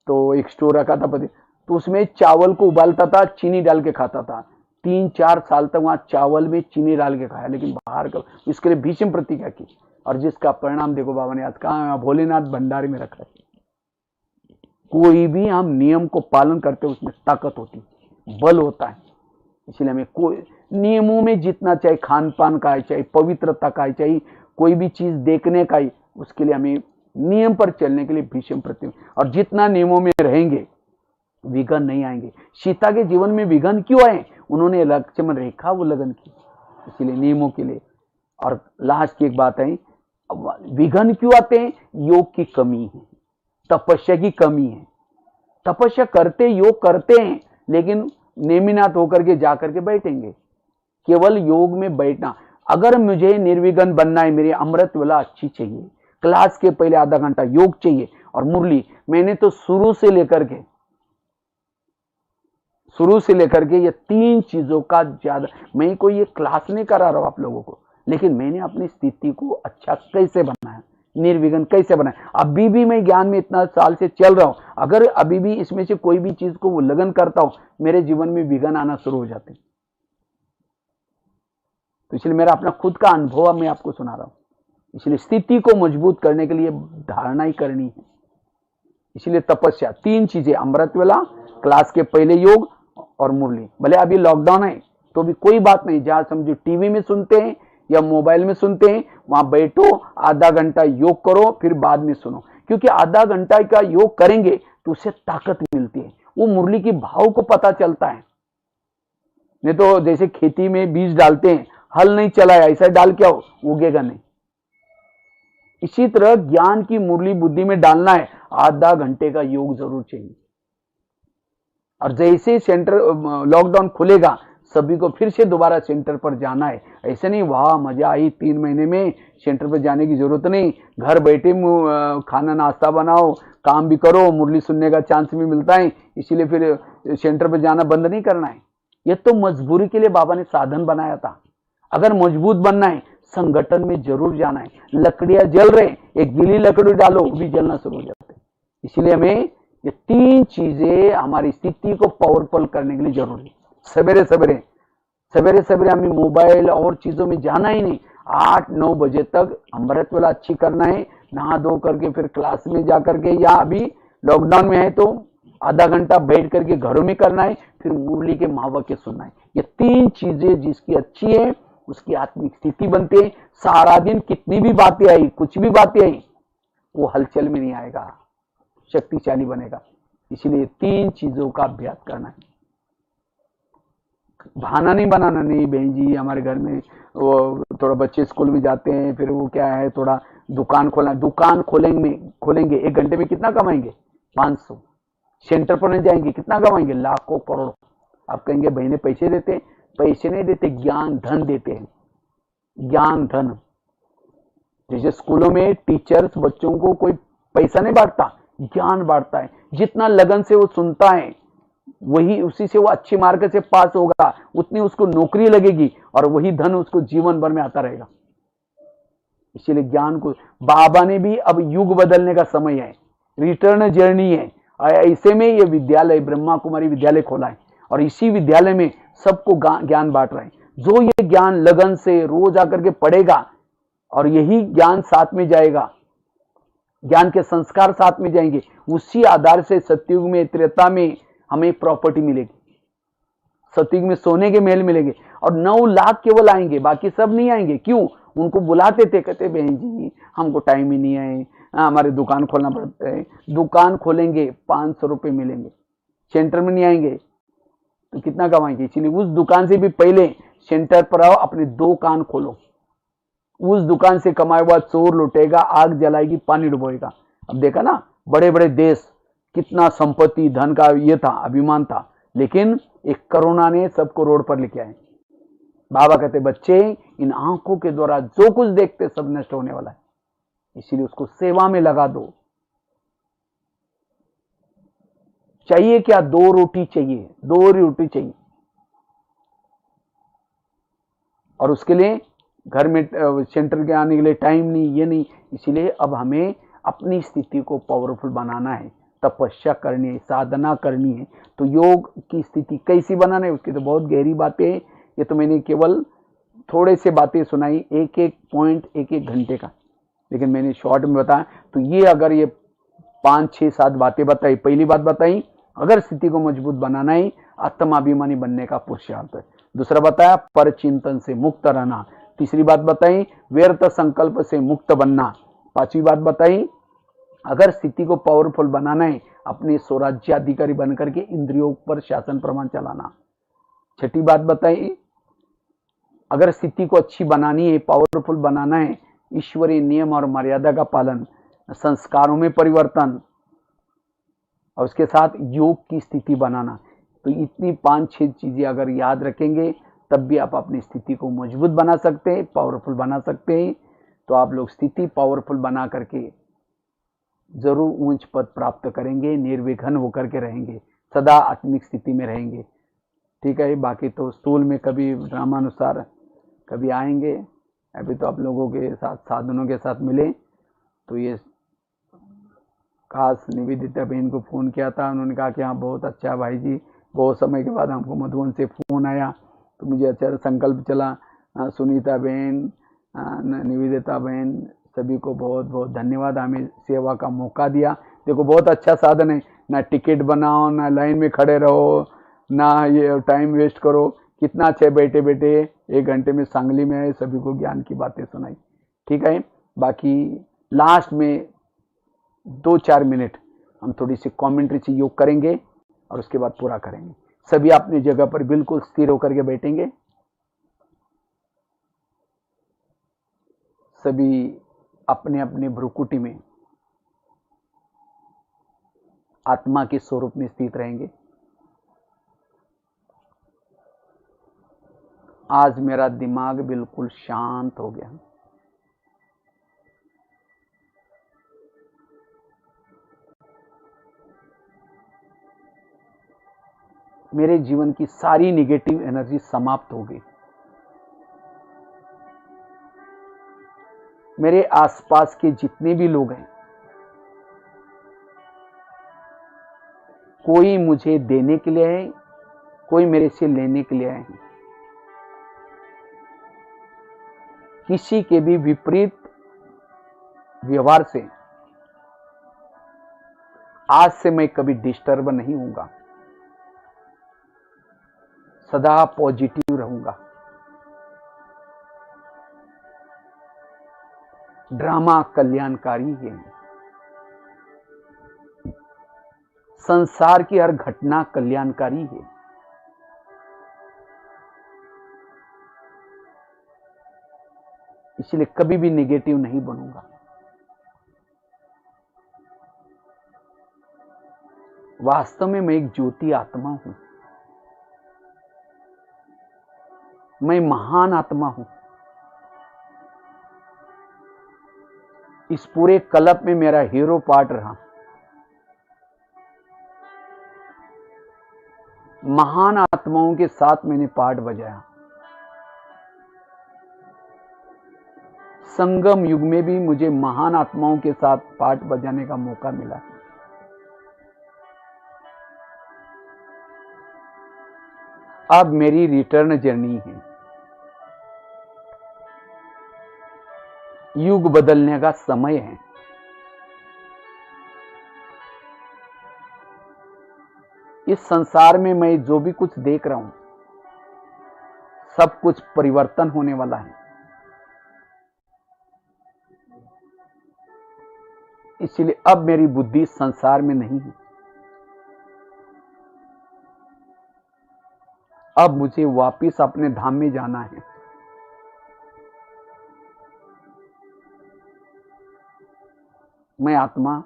Speaker 1: तो एक स्टोव रखा था पतीला, तो उसमें चावल को उबालता था, चीनी डाल के खाता था। 3-4 साल तक वहां चावल में चीनी डाल के खाया, लेकिन बाहर का इसके लिए भीषण प्रतिज्ञा की, और जिसका परिणाम देखो बाबा ने आज कहा, भोलेनाथ भंडारी में रखा है। कोई भी हम नियम को पालन करते उसमें ताकत होती है, बल होता है। इसलिए हमें कोई नियमों में जितना, चाहे खान पान का है, चाहे पवित्रता का है, चाहे कोई भी चीज देखने का है, उसके लिए हमें नियम पर चलने के लिए भीषण प्रतिज्ञा। और जितना नियमों में रहेंगे विघ्न नहीं आएंगे। सीता के जीवन में विघ्न क्यों आए? उन्होंने लक्ष्मण रेखा उल्लंघन की, इसीलिए नियमों के लिए। और लास्ट की एक बात है, विघ्न क्यों आते हैं? योग की कमी है, तपस्या की कमी है। तपस्या करते, योग करते हैं, लेकिन नेमिनाथ होकर के जाकर के बैठेंगे। केवल योग में बैठना। अगर मुझे निर्विघ्न बनना है, मेरी अमृत वेला अच्छी चाहिए, क्लास के पहले आधा घंटा योग चाहिए और मुरली। मैंने तो शुरू से लेकर के ये 3 चीजों का ज्यादा, मैं कोई ये क्लास नहीं करा रहा हूं आप लोगों को, लेकिन मैंने अपनी स्थिति को अच्छा कैसे बनाया, निर्विघ्न कैसे बनाया। अभी भी मैं ज्ञान में इतना साल से चल रहा हूं, अगर अभी भी इसमें से कोई भी चीज को उल्लंघन करता हूं, मेरे जीवन में विघ्न आना शुरू हो जाते। तो इसलिए मेरा अपना खुद का अनुभव मैं आपको सुना रहा हूं। इसलिए स्थिति को मजबूत करने के लिए धारणा ही करनी है। इसलिए तपस्या, 3 चीजें, अमृत वेला, क्लास के पहले योग और मुरली। भले अभी लॉकडाउन है तो भी कोई बात नहीं, जहां समझो टीवी में सुनते हैं या मोबाइल में सुनते हैं, वहां बैठो, आधा घंटा योग करो, फिर बाद में सुनो। क्योंकि आधा घंटा का योग करेंगे तो उससे ताकत मिलती है, वो मुरली की भाव को पता चलता है। नहीं तो जैसे खेती में बीज डालते हैं, हल नहीं चलाया, ऐसा डाल के आओ, उगेगा नहीं। इसी तरह ज्ञान की मुरली बुद्धि में डालना है, आधा घंटे का योग जरूर चाहिए। और जैसे सेंटर लॉकडाउन खुलेगा, सभी को फिर से दोबारा सेंटर पर जाना है। ऐसे नहीं वाह मजा आई 3 महीने में, सेंटर पर जाने की जरूरत नहीं, घर बैठे खाना नाश्ता बनाओ, काम भी करो, मुरली सुनने का चांस भी मिलता है, इसीलिए फिर सेंटर पर जाना बंद नहीं करना है। ये तो मजबूरी के लिए बाबा ने साधन बनाया था। अगर मजबूत बनना है संगठन में जरूर जाना है। लकड़ियां जल रहे, एक गीली लकड़ी डालो वो भी जलना शुरू हो जाते। इसलिए हमें ये 3 चीजें हमारी स्थिति को पावरफुल करने के लिए जरूरी है। सवेरे सवेरे हमें मोबाइल और चीजों में जाना ही नहीं। 8-9 बजे तक अमृत वेला अच्छी करना है, नहा धो करके फिर क्लास में जा करके, या अभी लॉकडाउन में है तो आधा घंटा बैठ करके घरों में करना है, फिर मुरली के महावाक्य सुनना है। ये 3 चीजें जिसकी अच्छी है उसकी आत्मिक स्थिति बनती है। सारा दिन कितनी भी बातें आई, कुछ भी बातें आई, वो हलचल में नहीं आएगा, शक्तिशाली बनेगा। इसलिए 3 चीजों का अभ्यास करना है। बहाना नहीं बनाना, नहीं बहन जी हमारे घर में वो थोड़ा बच्चे स्कूल में जाते हैं, फिर वो क्या है थोड़ा दुकान खोलना, दुकान खोलेंगे 1 घंटे में कितना कमाएंगे? 500। सेंटर पर नहीं जाएंगे कितना कमाएंगे? लाखों करोड़ों। आप कहेंगे बहने पैसे देते, पैसे नहीं देते, ज्ञान धन देते हैं। ज्ञान धन, जैसे स्कूलों में टीचर्स बच्चों को कोई पैसा नहीं बांटता, ज्ञान बांटता है। जितना लगन से वो सुनता है वही, उसी से वो अच्छे मार्ग से पास होगा, उतनी उसको नौकरी लगेगी और वही धन उसको जीवन भर में आता रहेगा। इसीलिए ज्ञान को बाबा ने भी अब युग बदलने का समय है, रिटर्न जर्नी है। ऐसे में ये विद्यालय ब्रह्मा कुमारी विद्यालय खोला है और इसी विद्यालय में सबको ज्ञान बांट रहे हैं। जो ये ज्ञान लगन से रोज आकर के पढ़ेगा और यही ज्ञान साथ में जाएगा, ज्ञान के संस्कार साथ में जाएंगे, उसी आधार से सतयुग में त्रेता में हमें प्रॉपर्टी मिलेगी। सतयुग में सोने के महल मिलेंगे और 9 लाख केवल आएंगे, बाकी सब नहीं आएंगे। क्यों? उनको बुलाते थे, कहते बहन जी हमको टाइम ही नहीं है, हमारे दुकान खोलना पड़ता है। दुकान खोलेंगे 500 रुपये मिलेंगे, सेंटर में नहीं आएंगे तो कितना कमाएंगे? इसलिए उस दुकान से भी पहले सेंटर पर आओ, अपने 2 कान खोलो। उस दुकान से कमाया हुआ चोर लुटेगा, आग जलाएगी, पानी डुबोएगा। अब देखा ना, बड़े बड़े देश कितना संपत्ति धन का ये था, अभिमान था, लेकिन एक कोरोना ने सबको रोड पर लेके आए। बाबा कहते बच्चे इन आंखों के द्वारा जो कुछ देखते सब नष्ट होने वाला है, इसीलिए उसको सेवा में लगा दो। चाहिए क्या? 2 रोटी चाहिए, 2 रोटी चाहिए, और उसके लिए घर में सेंटर के आने के लिए टाइम नहीं, ये नहीं। इसीलिए अब हमें अपनी स्थिति को पावरफुल बनाना है, तपस्या करनी है, साधना करनी है। तो योग की स्थिति कैसी बनाना है उसकी तो बहुत गहरी बातें हैं। ये तो मैंने केवल थोड़े से बातें सुनाई, एक पॉइंट 1 घंटे का, लेकिन मैंने शॉर्ट में बताया। तो ये अगर ये 5, 6, 7 बातें बताई। पहली बात बताई, अगर स्थिति को मजबूत बनाना है आत्माभिमानी बनने का पुरुषार्थ है। दूसरा बताया पर चिंतन से मुक्त रहना। तीसरी बात बताई व्यर्थ संकल्प से मुक्त बनना। 5वीं बात बताई अगर स्थिति को पावरफुल बनाना है अपने स्वराज्याधिकारी बनकर के इंद्रियों पर शासन प्रमाण चलाना। 6ठी बात बताई अगर स्थिति को अच्छी बनानी है, पावरफुल बनाना है, ईश्वरीय नियम और मर्यादा का पालन, संस्कारों में परिवर्तन और उसके साथ योग की स्थिति बनाना। तो इतनी 5-6 चीजें अगर याद रखेंगे तब भी आप अपनी स्थिति को मजबूत बना सकते हैं, पावरफुल बना सकते हैं। तो आप लोग स्थिति पावरफुल बना करके जरूर ऊंच पद प्राप्त करेंगे, निर्विघ्न होकर के रहेंगे, सदा आत्मिक स्थिति में रहेंगे। ठीक है, बाकी तो स्थूल में कभी ड्रामानुसार कभी आएंगे। अभी तो आप लोगों के साथ साधनों के साथ मिले। तो ये खास निवेदिता बहन को फ़ोन किया था, उन्होंने कहा कि हाँ बहुत अच्छा भाई जी, बहुत समय के बाद हमको मधुबन से फ़ोन आया तो मुझे अच्छा संकल्प चला। सुनीता बहन, निवेदिता बहन, सभी को बहुत बहुत धन्यवाद, हमें सेवा का मौका दिया। देखो बहुत अच्छा साधन है, ना टिकट बनाओ, ना लाइन में खड़े रहो, ना ये टाइम वेस्ट करो। कितना अच्छा बैठे बैठे 1 घंटे में सांगली में आए, सभी को ज्ञान की बातें सुनाई। ठीक है, बाकी लास्ट में 2-4 मिनट हम थोड़ी सी कमेंट्री से योग करेंगे और उसके बाद पूरा करेंगे। सभी अपनी जगह पर बिल्कुल स्थिर होकर के बैठेंगे। सभी अपने अपने भ्रुकुटी में आत्मा के स्वरूप में स्थित रहेंगे। आज मेरा दिमाग बिल्कुल शांत हो गया। मेरे जीवन की सारी निगेटिव एनर्जी समाप्त हो गई। मेरे आसपास के जितने भी लोग हैं, कोई मुझे देने के लिए है, कोई मेरे से लेने के लिए आए हैं। किसी के भी विपरीत व्यवहार से आज से मैं कभी डिस्टर्ब नहीं होऊंगा, सदा पॉजिटिव रहूंगा। ड्रामा कल्याणकारी है। संसार की हर घटना कल्याणकारी है। इसलिए कभी भी नेगेटिव नहीं बनूंगा। वास्तव में मैं एक ज्योति आत्मा हूं। मैं महान आत्मा हूं। इस पूरे कल्प में मेरा हीरो पार्ट रहा। महान आत्माओं के साथ मैंने पार्ट बजाया। संगम युग में भी मुझे महान आत्माओं के साथ पार्ट बजाने का मौका मिला। अब मेरी रिटर्न जर्नी है। युग बदलने का समय है। इस संसार में मैं जो भी कुछ देख रहा हूं, सब कुछ परिवर्तन होने वाला है। इसलिए अब मेरी बुद्धि संसार में नहीं है। अब मुझे वापिस अपने धाम में जाना है। मैं आत्मा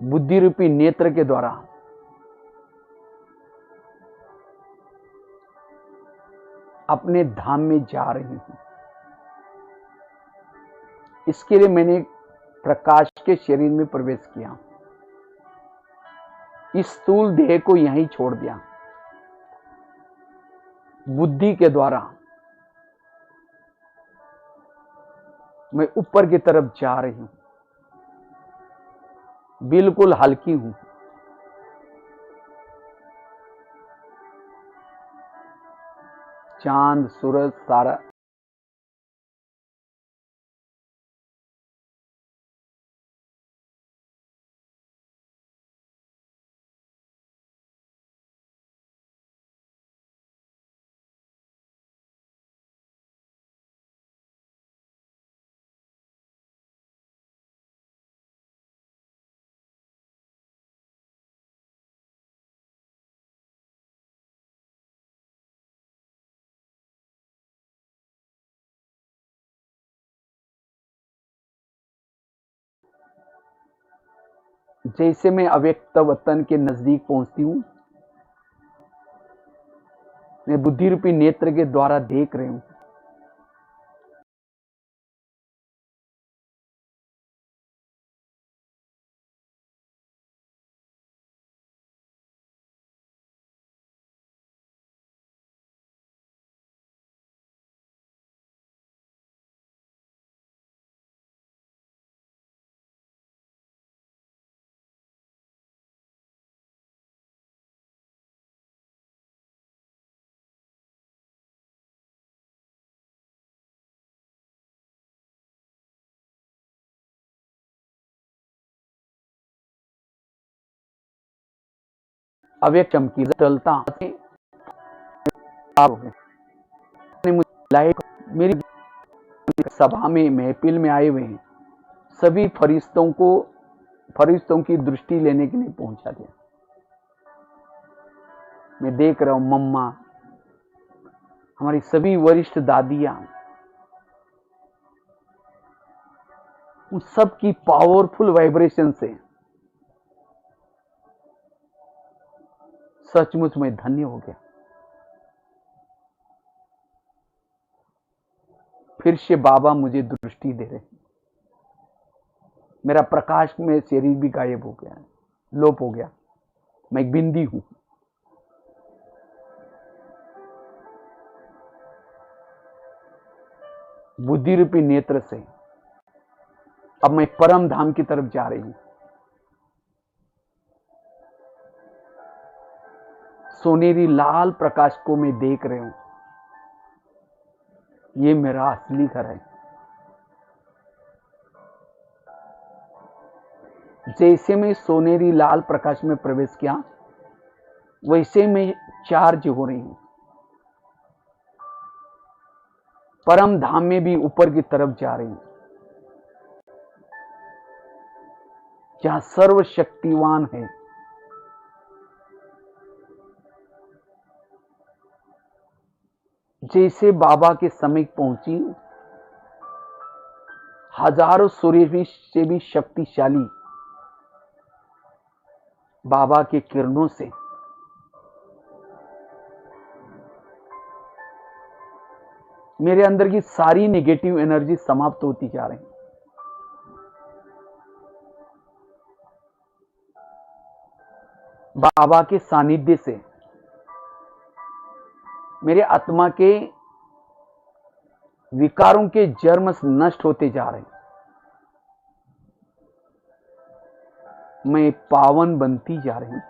Speaker 1: बुद्धि रूपी नेत्र के द्वारा अपने धाम में जा रही हूं। इसके लिए मैंने प्रकाश के शरीर में प्रवेश किया। इस स्थूल देह को यहीं छोड़ दिया। बुद्धि के द्वारा मैं ऊपर की तरफ जा रही हूं। बिल्कुल हल्की हूं। चांद सूरज सारा जैसे मैं अव्यक्त वतन के नजदीक पहुंचती हूं, मैं बुद्धि रूपी नेत्र के द्वारा देख रही हूं। अव्यक्त चमकीला चलता लाइट मेरी सभा में महफिल में आए हुए हैं सभी फरिश्तों की दृष्टि लेने के लिए पहुंचा दिया। मैं देख रहा हूं मम्मा, हमारी सभी वरिष्ठ दादियां, उन सब की पावरफुल वाइब्रेशन से सचमुच में धन्य हो गया। फिर से बाबा मुझे दृष्टि दे रहे हैं। मेरा प्रकाश में शरीर भी गायब हो गया है, लोप हो गया। मैं एक बिंदी हूं। बुद्धि रूपी नेत्र से अब मैं परम धाम की तरफ जा रही हूं। सोनेरी लाल प्रकाश को मैं देख रही हूं। ये मेरा असली घर है। जैसे मैं सोनेरी लाल प्रकाश में प्रवेश किया, वैसे मैं चार्ज हो रही हूं। परम धाम में भी ऊपर की तरफ जा रही हूं, जहां सर्वशक्तिवान है। जैसे बाबा के समीप पहुंची, हजारों सूर्य से भी शक्तिशाली बाबा के किरणों से मेरे अंदर की सारी नेगेटिव एनर्जी समाप्त होती जा रही है। बाबा के सानिध्य से मेरे आत्मा के विकारों के जर्म नष्ट होते जा रहे हैं। मैं पावन बनती जा रही हूं।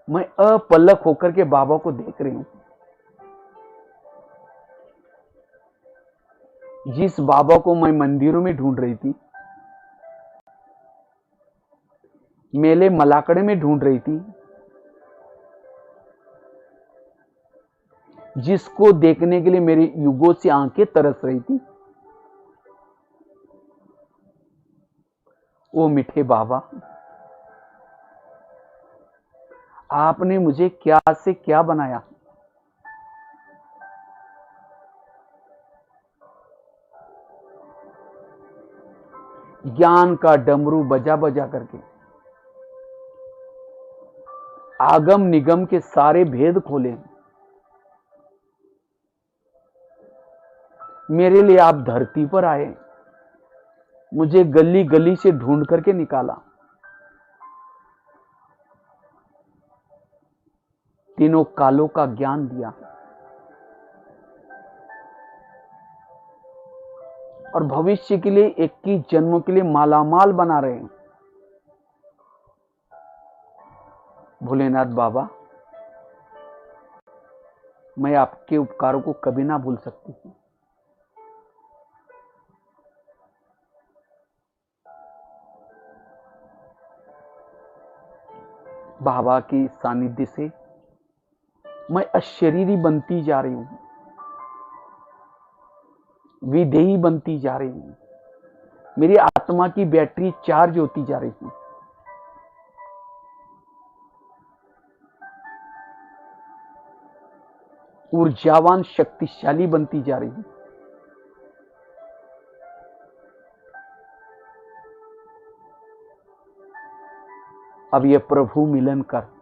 Speaker 1: मैं अपलक होकर के बाबा को देख रही हूं। जिस बाबा को मैं मंदिरों में ढूंढ रही थी, मेले मलाकड़े में ढूंढ रही थी, जिसको देखने के लिए मेरी युगों से आंखें तरस रही थी, वो मीठे बाबा, आपने मुझे क्या से क्या बनाया। ज्ञान का डमरू बजा बजा करके आगम निगम के सारे भेद खोले। मेरे लिए आप धरती पर आए, मुझे गली गली से ढूंढ करके निकाला। तीनों कालों का ज्ञान दिया और भविष्य के लिए 21 जन्मों के लिए मालामाल बना रहे हैं। भोलेनाथ बाबा, मैं आपके उपकारों को कभी ना भूल सकती हूं। बाबा की सानिध्य से मैं अशरीरी बनती जा रही हूं, विधेयी बनती जा रही हूं। मेरी आत्मा की बैटरी चार्ज होती जा रही है। ऊर्जावान शक्तिशाली बनती जा रही है। अब यह प्रभु मिलन कर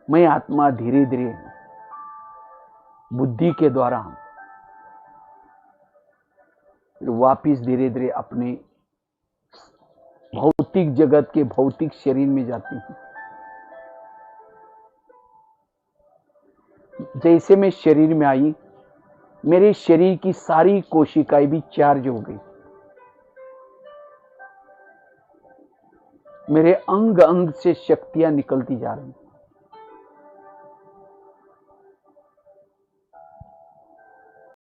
Speaker 1: मैं आत्मा धीरे धीरे बुद्धि के द्वारा वापिस धीरे धीरे अपने भौतिक जगत के भौतिक शरीर में जाती हूं। जैसे मैं शरीर में आई, मेरे शरीर की सारी कोशिकाएं भी चार्ज हो गई। मेरे अंग अंग से शक्तियां निकलती जा रही।